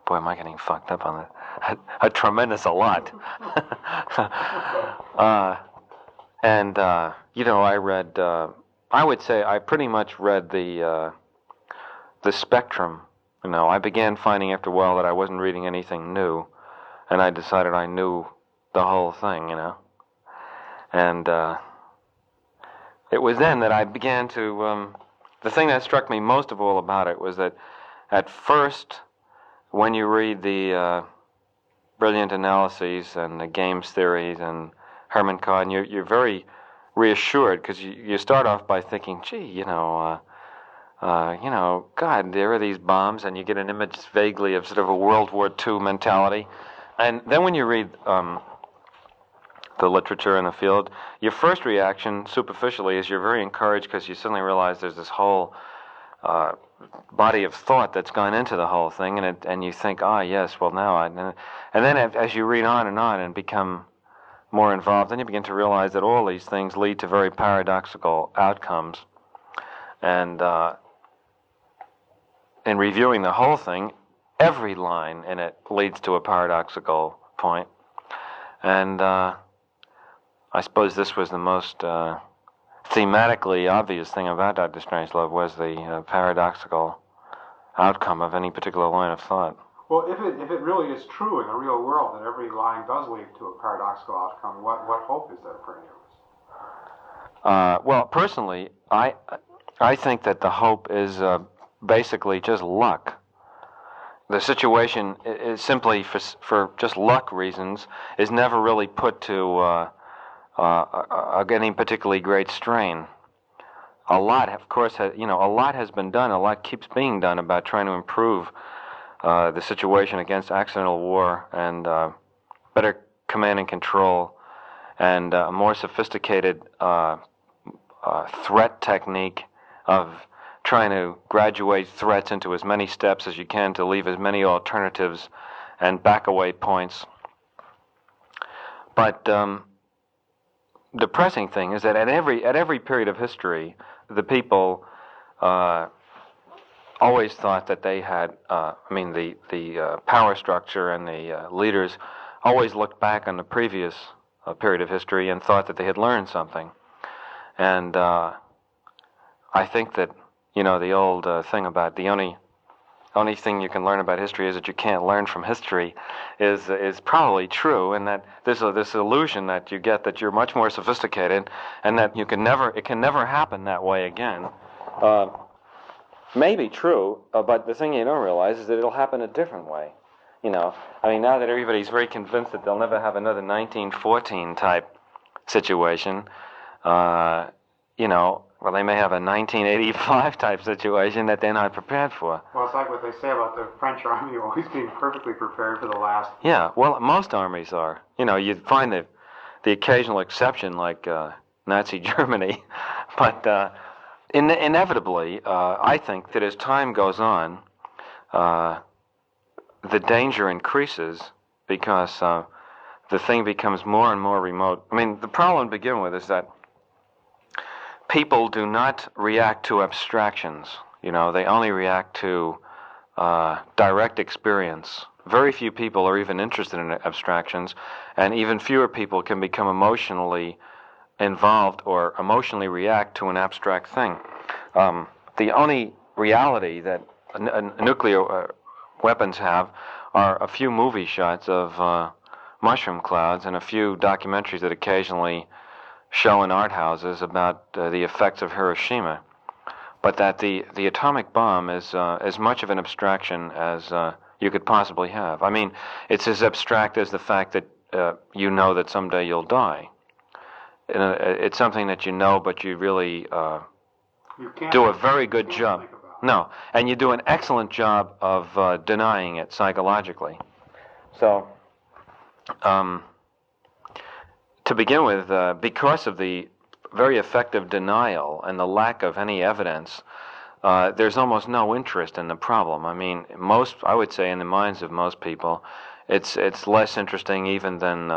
Boy, am I getting fucked up on that. A tremendous a lot. I read, I would say I pretty much read the spectrum. I began finding after a while that I wasn't reading anything new, and I decided I knew the whole thing, And it was then that I began to, the thing that struck me most of all about it was that at first, when you read the brilliant analyses and the games theories and Herman Kahn, you're very reassured, because you start off by thinking, gee, God, there are these bombs, and you get an image vaguely of sort of a World War II mentality. And then when you read the literature in the field, your first reaction, superficially, is you're very encouraged because you suddenly realize there's this whole body of thought that's gone into the whole thing, and you think, yes, well, now and then as you read on and become more involved, then you begin to realize that all these things lead to very paradoxical outcomes. And in reviewing the whole thing, every line in it leads to a paradoxical point. And I suppose this was the most thematically obvious thing about Dr. Strangelove, was the paradoxical outcome of any particular line of thought. Well, if it really is true in the real world that every line does lead to a paradoxical outcome, what hope is there for any of us? Well, personally, I think that the hope is basically just luck. The situation is simply, for just luck reasons, is never really put to getting particularly great strain. A lot, of course, a lot has been done. A lot keeps being done about trying to improve the situation against accidental war and better command and control and a more sophisticated threat technique of trying to graduate threats into as many steps as you can to leave as many alternatives and back-away points. But depressing thing is that at every period of history, the people always thought that they had. The power structure and the leaders always looked back on the previous period of history and thought that they had learned something. And I think that the old thing about the only thing you can learn about history is that you can't learn from history is probably true, and that there's this illusion that you get that you're much more sophisticated and that it can never happen that way again. May be true, but the thing you don't realize is that it'll happen a different way. Now that everybody's very convinced that they'll never have another 1914 type situation, well, they may have a 1985 type situation that they're not prepared for. Well, it's like what they say about the French army always being perfectly prepared for the last. Yeah, well, most armies are. You'd find the occasional exception like Nazi Germany, but inevitably, I think that as time goes on, the danger increases because the thing becomes more and more remote. The problem to begin with is that people do not react to abstractions. They only react to direct experience. Very few people are even interested in abstractions, and even fewer people can become emotionally involved or emotionally react to an abstract thing. The only reality that nuclear weapons have are a few movie shots of mushroom clouds and a few documentaries that occasionally show in art houses about the effects of Hiroshima, but that the atomic bomb is as much of an abstraction as you could possibly have. It's as abstract as the fact that that someday you'll die. It's something that but you really do a very good job. No, and you do an excellent job of denying it psychologically. So, to begin with, because of the very effective denial and the lack of any evidence, there's almost no interest in the problem. I would say in the minds of most people, it's less interesting even than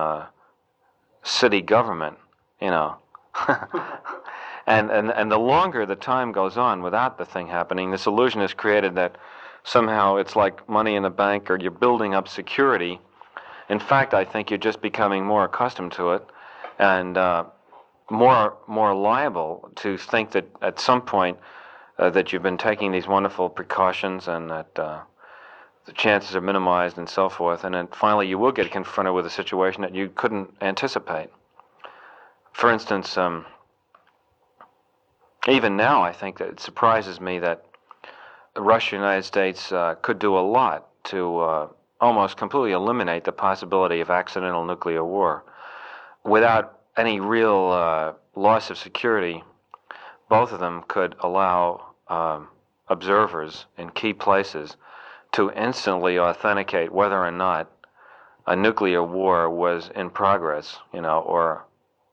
city government, And the longer the time goes on without the thing happening, this illusion is created that somehow it's like money in the bank or you're building up security. In fact, I think you're just becoming more accustomed to it and more liable to think that at some point that you've been taking these wonderful precautions and that the chances are minimized and so forth, and then finally you will get confronted with a situation that you couldn't anticipate. For instance, even now I think that it surprises me that Russia and the United States could do a lot to almost completely eliminate the possibility of accidental nuclear war. Without any real loss of security, both of them could allow observers in key places to instantly authenticate whether or not a nuclear war was in progress, or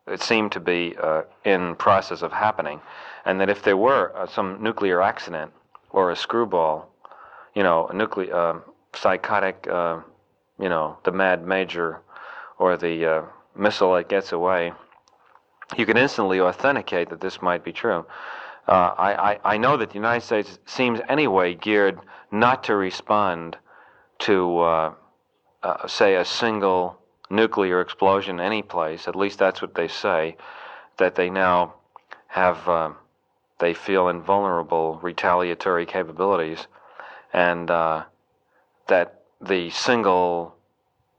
it seemed to be in process of happening, and that if there were some nuclear accident or a screwball, a nuclear psychotic, the Mad Major or the missile that gets away, you can instantly authenticate that this might be true. I know that the United States seems anyway geared not to respond to, say, a single nuclear explosion any place. At least that's what they say, that they now have, they feel invulnerable retaliatory capabilities, and that the single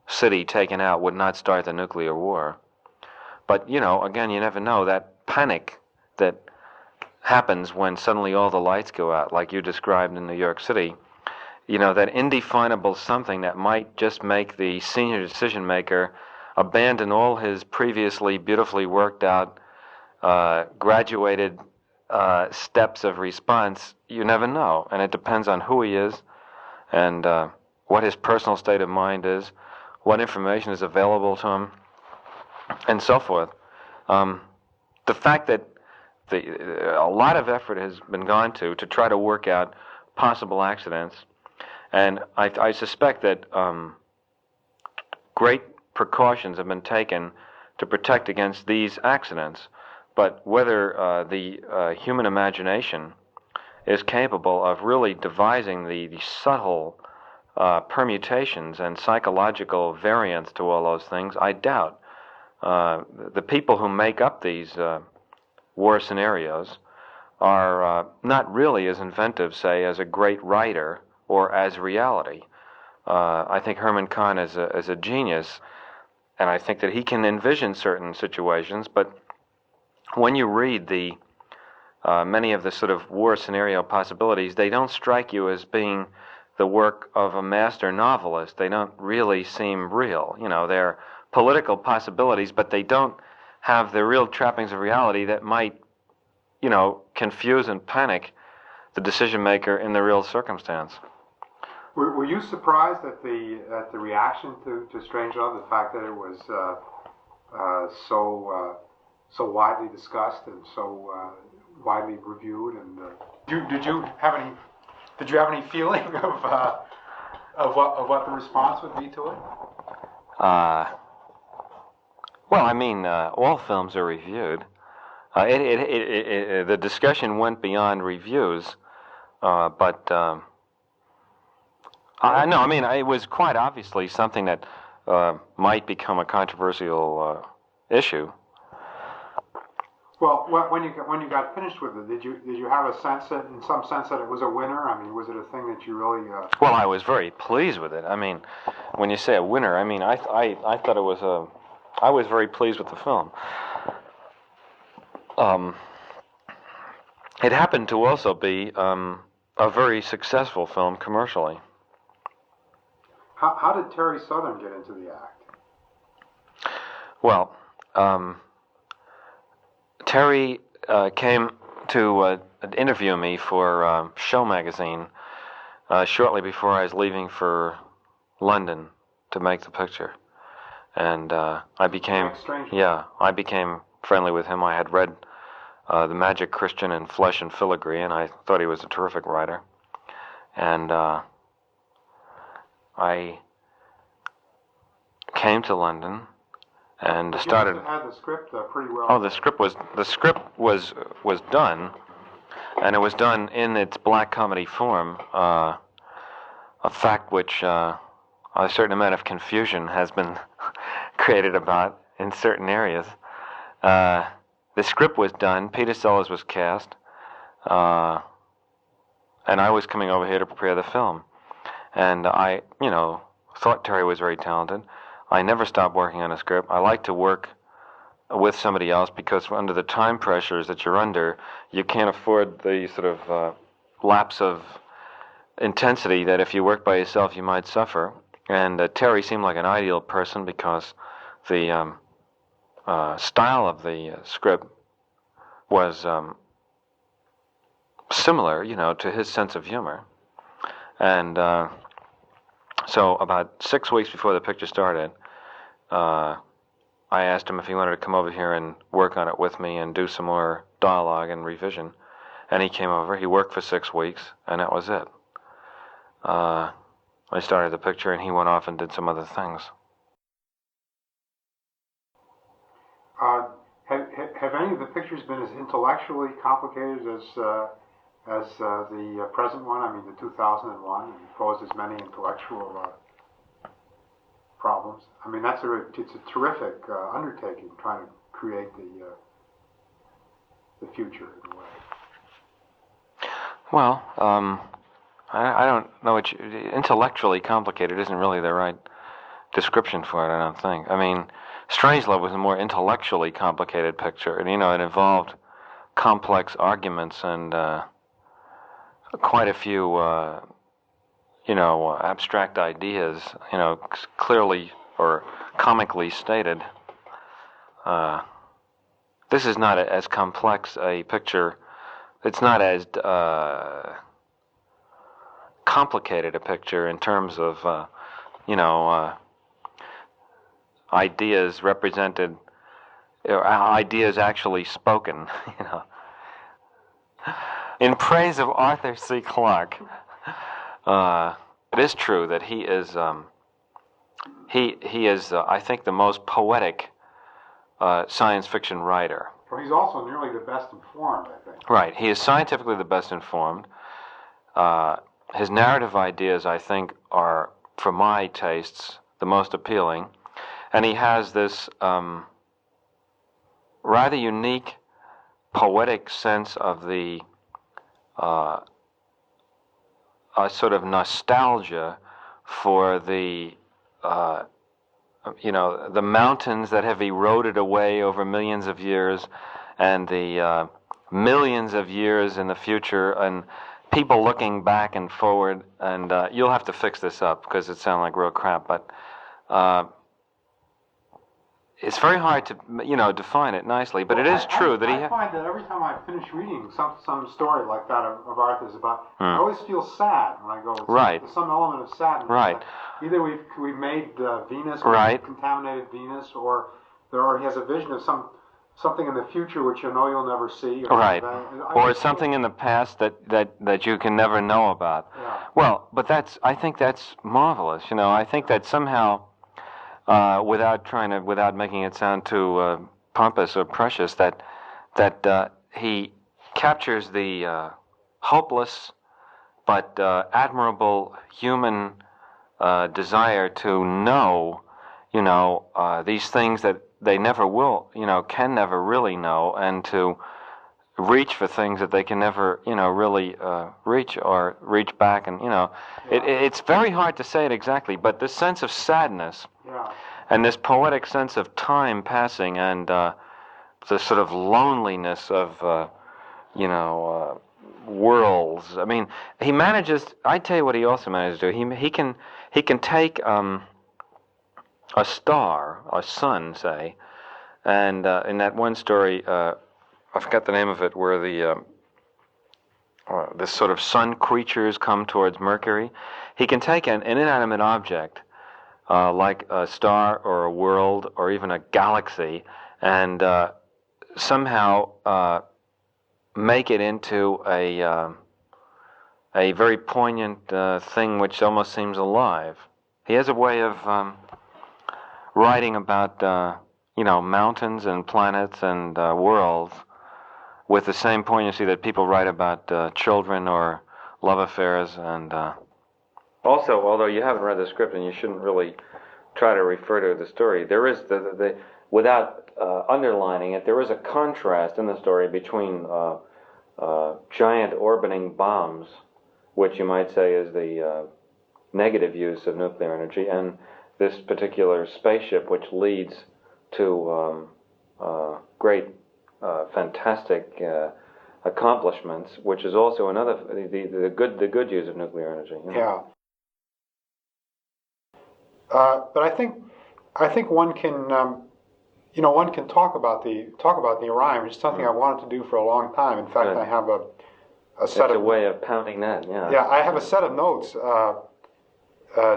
city taken out would not start the nuclear war. But, again, you never know. That panic that happens when suddenly all the lights go out, like you described in New York City, that indefinable something that might just make the senior decision maker abandon all his previously beautifully worked out, graduated steps of response? You never know, and it depends on who he is and what his personal state of mind is, what information is available to him, and so forth. The fact that a lot of effort has been gone to try to work out possible accidents, and I suspect that great precautions have been taken to protect against these accidents. But whether the human imagination is capable of really devising the subtle permutations and psychological variants to all those things, I doubt. The people who make up these war scenarios are not really as inventive, say, as a great writer or as reality. I think Herman Kahn is a genius, and I think that he can envision certain situations, but when you read the many of the sort of war scenario possibilities, they don't strike you as being the work of a master novelist. They don't really seem real. You know, they're political possibilities, but they don't have the real trappings of reality that might, you know, confuse and panic the decision maker in the real circumstance. Were you surprised at the reaction to Strangelove, the fact that it was so widely discussed and so widely reviewed? And did you have any feeling of what the response would be to it? Well, I mean, all films are reviewed. The discussion went beyond reviews, but I mean, it was quite obviously something that might become a controversial issue. Well, when you got finished with it, did you have a sense that, in some sense, that it was a winner? I mean, was it a thing that you really? Well, I was very pleased with it. I mean, when you say a winner, I mean, I thought it was I was very pleased with the film. It happened to also be a very successful film commercially. How did Terry Southern get into the act? Well, Terry came to interview me for Show magazine shortly before I was leaving for London to make the picture, and I became friendly with him. I had read The Magic Christian and Flesh and Filigree, and I thought he was a terrific writer, and I came to London and started. You had the script pretty well. Oh, the script was done, and it was done in its black comedy form. A fact which a certain amount of confusion has been created about in certain areas. The script was done. Peter Sellers was cast, and I was coming over here to prepare the film. And I, thought Terry was very talented. I never stopped working on a script. I like to work with somebody else because under the time pressures that you're under, you can't afford the sort of lapse of intensity that if you work by yourself you might suffer. And Terry seemed like an ideal person because the style of the script was similar, to his sense of humor. And so about 6 weeks before the picture started, I asked him if he wanted to come over here and work on it with me and do some more dialogue and revision. And he came over. He worked for 6 weeks, and that was it. I started the picture, and he went off and did some other things. Have any of the pictures been as intellectually complicated as the present one? I mean, the 2001, and posed as many intellectual problems. I mean, it's a terrific undertaking trying to create the future in a way. Well, I don't know what intellectually complicated isn't really the right description for it, I don't think. I mean, Strangelove was a more intellectually complicated picture, and it involved complex arguments and quite a few abstract ideas, clearly or comically stated. This is not as complex a picture. It's not as complicated a picture in terms of, ideas represented, ideas actually spoken, In praise of Arthur C. Clarke, it is true that he is, I think, the most poetic science fiction writer. Well, he's also nearly the best informed, I think. Right. He is scientifically the best informed. His narrative ideas, I think, are, for my tastes, the most appealing. And he has this rather unique poetic sense of the a sort of nostalgia for the the mountains that have eroded away over millions of years, and the millions of years in the future, and people looking back and forward. And you'll have to fix this up because it sounds like real crap, but it's very hard to define it nicely. But it is true that I find that every time I finish reading some story like that of Arthur's about, I always feel sad when I go. Right. There's some element of sadness. Right. Either we've made Venus, right, we've contaminated Venus, or he has a vision of something in the future which you'll never see. Right. Or something in the past that you can never know about. Yeah. Well, but I think that's marvelous. I think that somehow, without making it sound too pompous or precious, that he captures the hopeless but admirable human desire to know, these things that they never will, can never really know, and to reach for things that they can never, really reach, or reach back, and it's very hard to say it exactly, but this sense of sadness, and this poetic sense of time passing, and the sort of loneliness of, worlds. I mean, he manages. I tell you what, he also manages to do. He can take a star, a sun, say, and in that one story, I forgot the name of it, where this sort of sun creatures come towards Mercury. He can take an inanimate object, like a star or a world or even a galaxy, and somehow make it into a very poignant thing which almost seems alive. He has a way of writing about mountains and planets and worlds with the same poignancy that people write about children or love affairs. And also, although you haven't read the script and you shouldn't really try to refer to the story, there is without underlining it, there is a contrast in the story between giant orbiting bombs, which you might say is the negative use of nuclear energy, and this particular spaceship, which leads to great, fantastic accomplishments, which is also another the good use of nuclear energy. Yeah. But I think one can one can talk about the Orion, which is something I wanted to do for a long time. In fact, I have a set of way of pounding that. Yeah. Yeah, I have a set of notes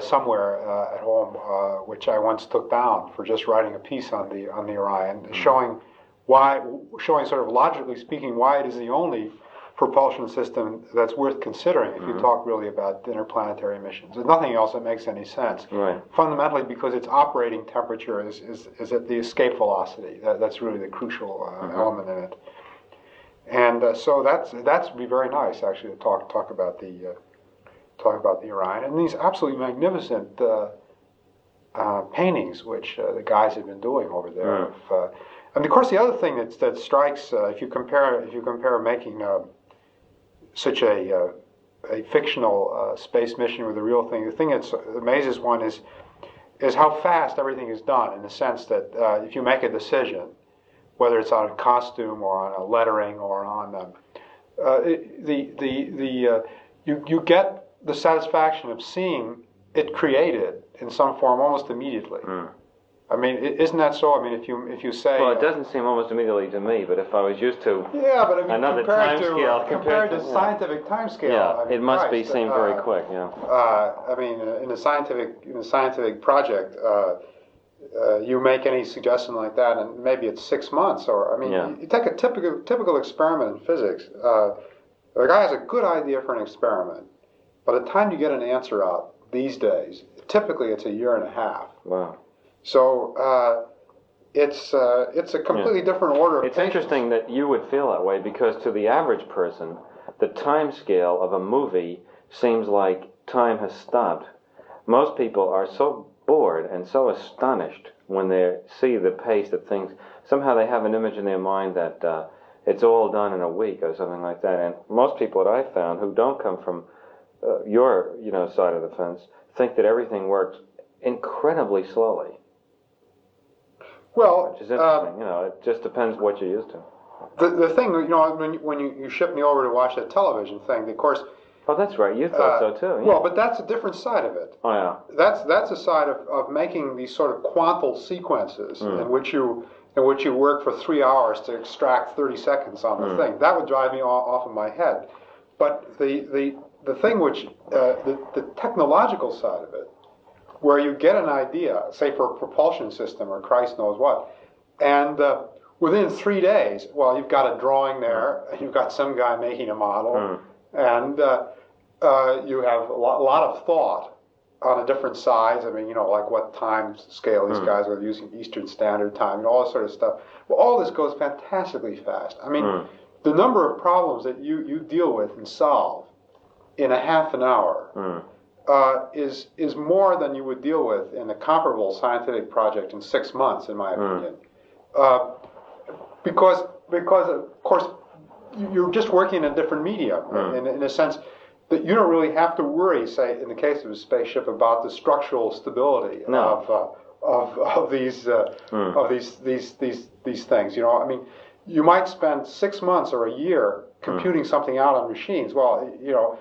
somewhere at home, which I once took down for just writing a piece on the Orion, showing sort of logically speaking why it is the only propulsion system that's worth considering if you talk really about interplanetary missions. There's nothing else that makes any sense. Right. Fundamentally, because its operating temperature is at the escape velocity. That's really the crucial element in it. And so that's would be very nice actually to talk about the Orion and these absolutely magnificent paintings which the guys have been doing over there. And of course, the other thing that strikes if you compare making such a fictional space mission with a real thing, the thing that amazes one is how fast everything is done. In the sense that if you make a decision, whether it's on a costume or on a lettering or on you get the satisfaction of seeing it created in some form almost immediately. I mean, isn't that so? I mean, if you say, well, it doesn't seem almost immediately to me, but if I was used to yeah, but I mean, another time scale compared to scientific time scale, yeah, I mean, it must Christ, seem very quick. Yeah. I mean, in a scientific project, you make any suggestion like that, and maybe it's 6 months, or I mean, you take a typical experiment in physics. The guy has a good idea for an experiment. By the time you get an answer out these days, typically it's a year and a half. Wow. So it's a completely different order of It's patience. interesting that you would feel that way, because to the average person, the time scale of a movie seems like time has stopped. Most people are so bored and so astonished when they see the pace that things, somehow they have an image in their mind that it's all done in a week or something like that. And most people that I've found who don't come from your side of the fence think that everything works incredibly slowly. Well, which is interesting. It just depends what you're used to. The thing, when you shipped me over to watch that television thing, of course. Oh, that's right. You thought so too. Yeah. Well, but that's a different side of it. Oh yeah. That's a side of making these sort of quantal sequences in which you work for 3 hours to extract 30 seconds on the thing. That would drive me off of my head. But the thing which the technological side of it, where you get an idea, say for a propulsion system or Christ knows what, and within 3 days, well, you've got a drawing there, and you've got some guy making a model, and you have a lot of thought on a different size. I mean, like what time scale these guys are using, Eastern Standard Time, and all that sort of stuff. Well, all this goes fantastically fast. I mean, the number of problems that you deal with and solve in a half an hour is more than you would deal with in a comparable scientific project in 6 months, in my opinion. Because of course you're just working in a different medium in a sense that you don't really have to worry, say in the case of a spaceship, about the structural stability of these things. I mean, you might spend 6 months or a year computing something out on machines. Well, you know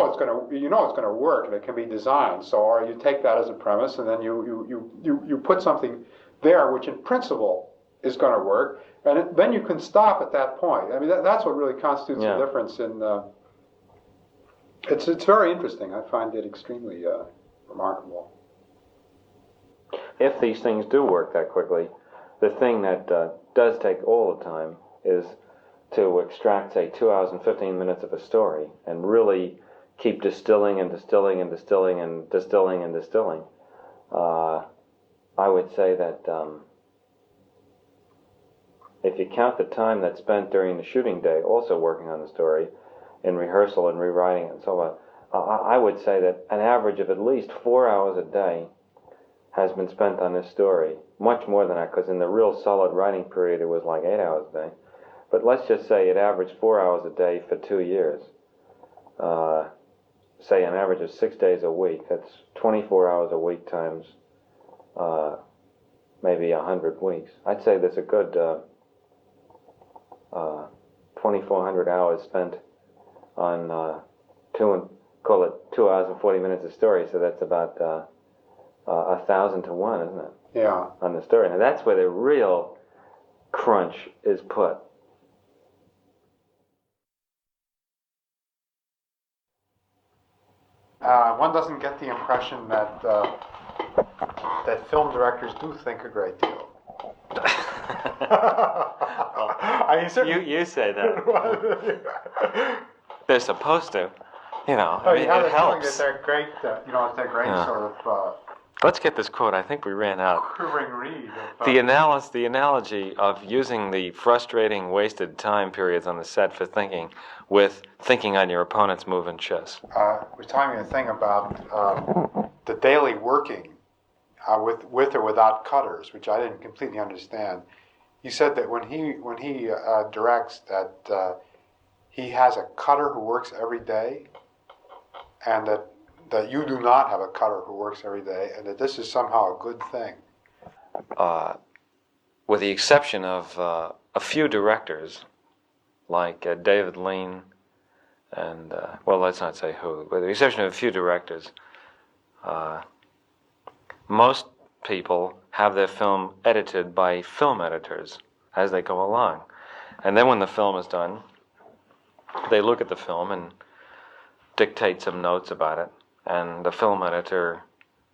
it's going to work and it can be designed. So, or you take that as a premise, and then you put something there which in principle is going to work, and then you can stop at that point. I mean, that's what really constitutes the difference in. It's very interesting. I find it extremely remarkable. If these things do work that quickly, the thing that does take all the time is to extract, say, 2 hours and 15 minutes of a story and really keep distilling and distilling and distilling and distilling and distilling. I would say that if you count the time that's spent during the shooting day also working on the story, in rehearsal and rewriting it and so on, I would say that an average of at least 4 hours a day has been spent on this story. Much more than that, because in the real solid writing period it was like 8 hours a day. But let's just say it averaged 4 hours a day for 2 years. Say an average of 6 days a week. That's 24 hours a week times maybe 100 weeks. I'd say there's a good 2,400 hours spent on call it 2 hours and 40 minutes of story. So that's about 1,000 to 1, isn't it? Yeah. On the story. Now that's where the real crunch is put. One doesn't get the impression that that film directors do think a great deal. You say that. They're supposed to. Oh, it helps. That they're great. They're great sort of. Let's get this quote. I think we ran out. Quivering reed. The analogy of using the frustrating, wasted time periods on the set for thinking with thinking on your opponent's move in chess. Was telling me a thing about the daily working with or without cutters, which I didn't completely understand. He said that when he directs that he has a cutter who works every day, and that you do not have a cutter who works every day, and that this is somehow a good thing. With the exception of a few directors, like David Lean, and, well, let's not say who, with the exception of a few directors, Most people have their film edited by film editors as they go along. And then when the film is done, they look at the film and dictate some notes about it. And the film editor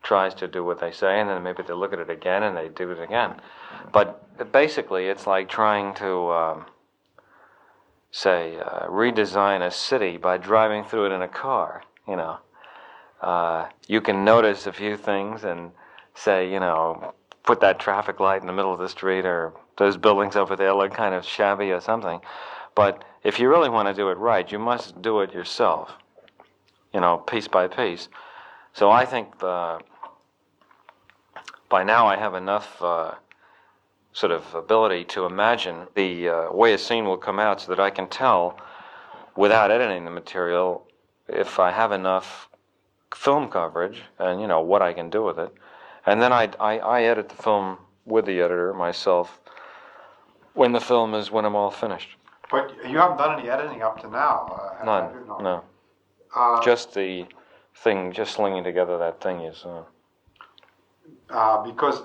tries to do what they say, and then maybe they look at it again and they do it again. But basically, it's like trying to, redesign a city by driving through it in a car, you know. You can notice a few things and say, you know, put that traffic light in the middle of the street, or those buildings over there look kind of shabby or something. But if you really want to do it right, you must do it yourself, you know, piece by piece. So I think by now I have enough sort of ability to imagine the way a scene will come out so that I can tell, without editing the material, if I have enough film coverage and, you know, what I can do with it. And then I edit the film with the editor myself when I'm all finished. But you haven't done any editing up to now. None, no. Just the thing, just slinging together that thing you saw. Because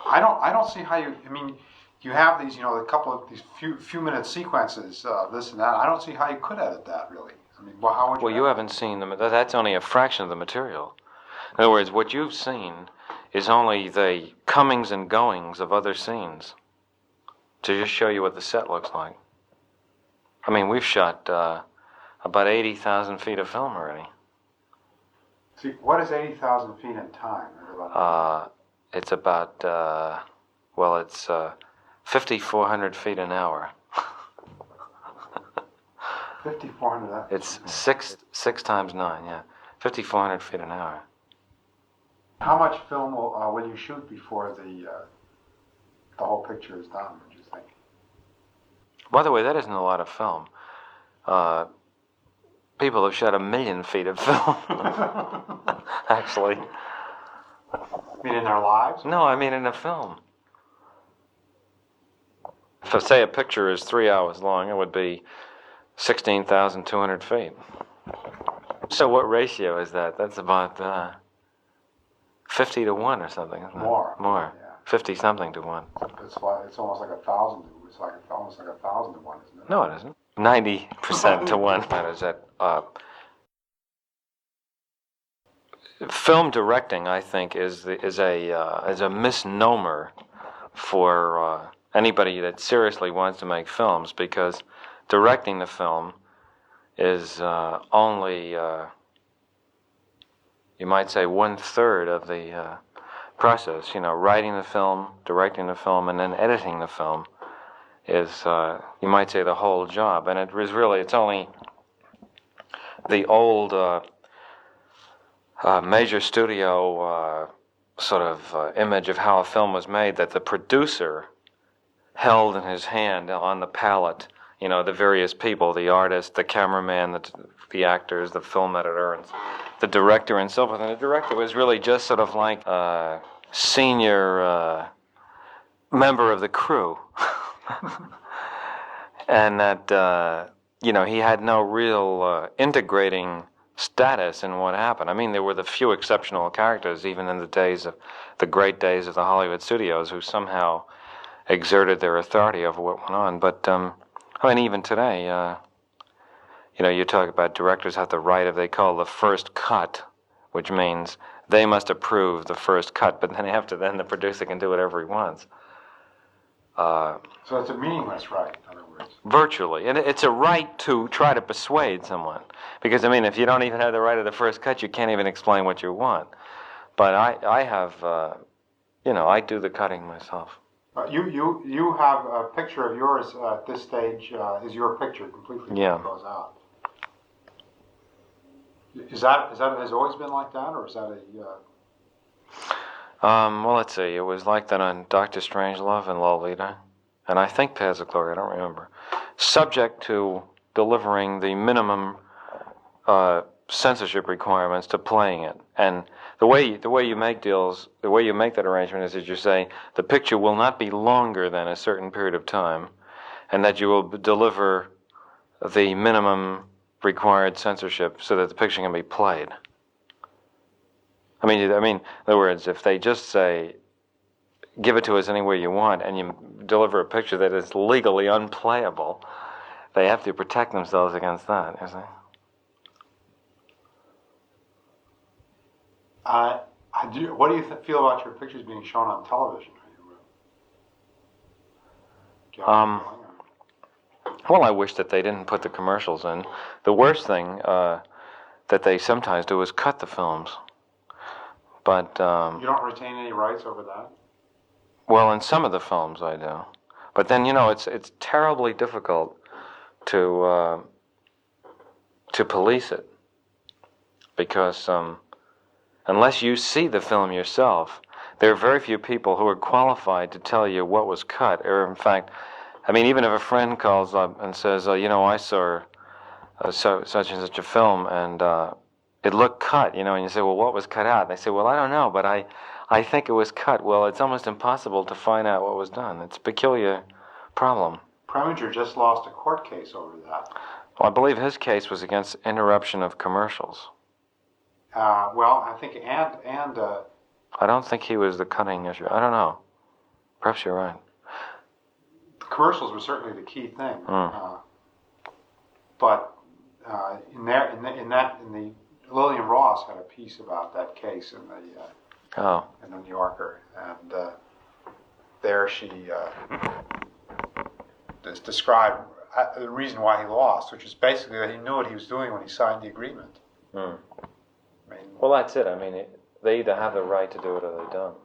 I don't see how you have these, you know, a couple of these few minute sequences, this and that. I don't see how you could edit that, really. I mean, well, how would you? Well, you haven't seen them. That's only a fraction of the material. In other words, what you've seen is only the comings and goings of other scenes, to just show you what the set looks like. I mean, we've shot about 80,000 feet of film already. See, what is 80,000 feet in time? It's about, it's 5,400 feet an hour. 5,400. It's six times 9, yeah. 5,400 feet an hour. How much film will you shoot before the whole picture is done, would you think? By the way, that isn't a lot of film. People have shot 1 million feet of film, actually. You mean in their lives? No, I mean in a film. If, say, a picture is 3 hours long, it would be 16,200 feet. So what ratio is that? That's about 50 to 1 or something, isn't it? More. Yeah. 50-something to 1. It's almost like 1,000. It's like almost like 1,000 to 1, isn't it? No, it isn't. 90% to 1. That is that. Film directing, I think, is a misnomer for anybody that seriously wants to make films, because directing the film is only, you might say, 1/3 of the process. You know, writing the film, directing the film, and then editing the film is, you might say, the whole job. And it's only the old major studio sort of image of how a film was made that the producer held in his hand on the palette, you know, the various people, the artist, the cameraman, the actors, the film editor, and the director, and so forth. And the director was really just sort of like a senior member of the crew. And that, you know, he had no real integrating status in what happened. I mean, there were the few exceptional characters, even in the great days of the Hollywood studios, who somehow exerted their authority over what went on. But, I mean, even today, you know, you talk about directors have the right of, they call the first cut, which means they must approve the first cut, but then the producer can do whatever he wants. So it's a meaningless right, in other words. Virtually. And it's a right to try to persuade someone. Because, I mean, if you don't even have the right of the first cut, you can't even explain what you want. But I have, you know, I do the cutting myself. You have a picture of yours at this stage, is your picture completely Yeah. goes out. Is that has always been like that, or is that Well, let's see. It was like that on Dr. Strangelove and Lolita, and I think Paths of Glory, I don't remember. Subject to delivering the minimum censorship requirements to playing it. And the way you make deals, the way you make that arrangement is that you say the picture will not be longer than a certain period of time, and that you will deliver the minimum required censorship so that the picture can be played. I mean, in other words, if they just say, give it to us any way you want, and you deliver a picture that is legally unplayable, they have to protect themselves against that, you see. What do you feel about your pictures being shown on television? Do you have any feeling? Well, I wish that they didn't put the commercials in. The worst thing that they sometimes do is cut the films. But You don't retain any rights over that? well, in some of the films I do. But then, you know, it's terribly difficult to police it, because unless you see the film yourself, there are very few people who are qualified to tell you what was cut. Or, in fact, I mean, even if a friend calls up and says, you know, I saw such and such a film, and it looked cut, you know, and you say, well, what was cut out? And they say, well, I don't know, but I think it was cut. Well, it's almost impossible to find out what was done. It's a peculiar problem. Preminger just lost a court case over that. Well, I believe his case was against interruption of commercials. Well, I think, I don't think he was the cutting issue. I don't know. Perhaps you're right. the commercials were certainly the key thing. But Lillian Ross had a piece about that case in the New Yorker, and there she described the reason why he lost, which is basically that he knew what he was doing when he signed the agreement. Well, that's it. I mean, they either have the right to do it or they don't.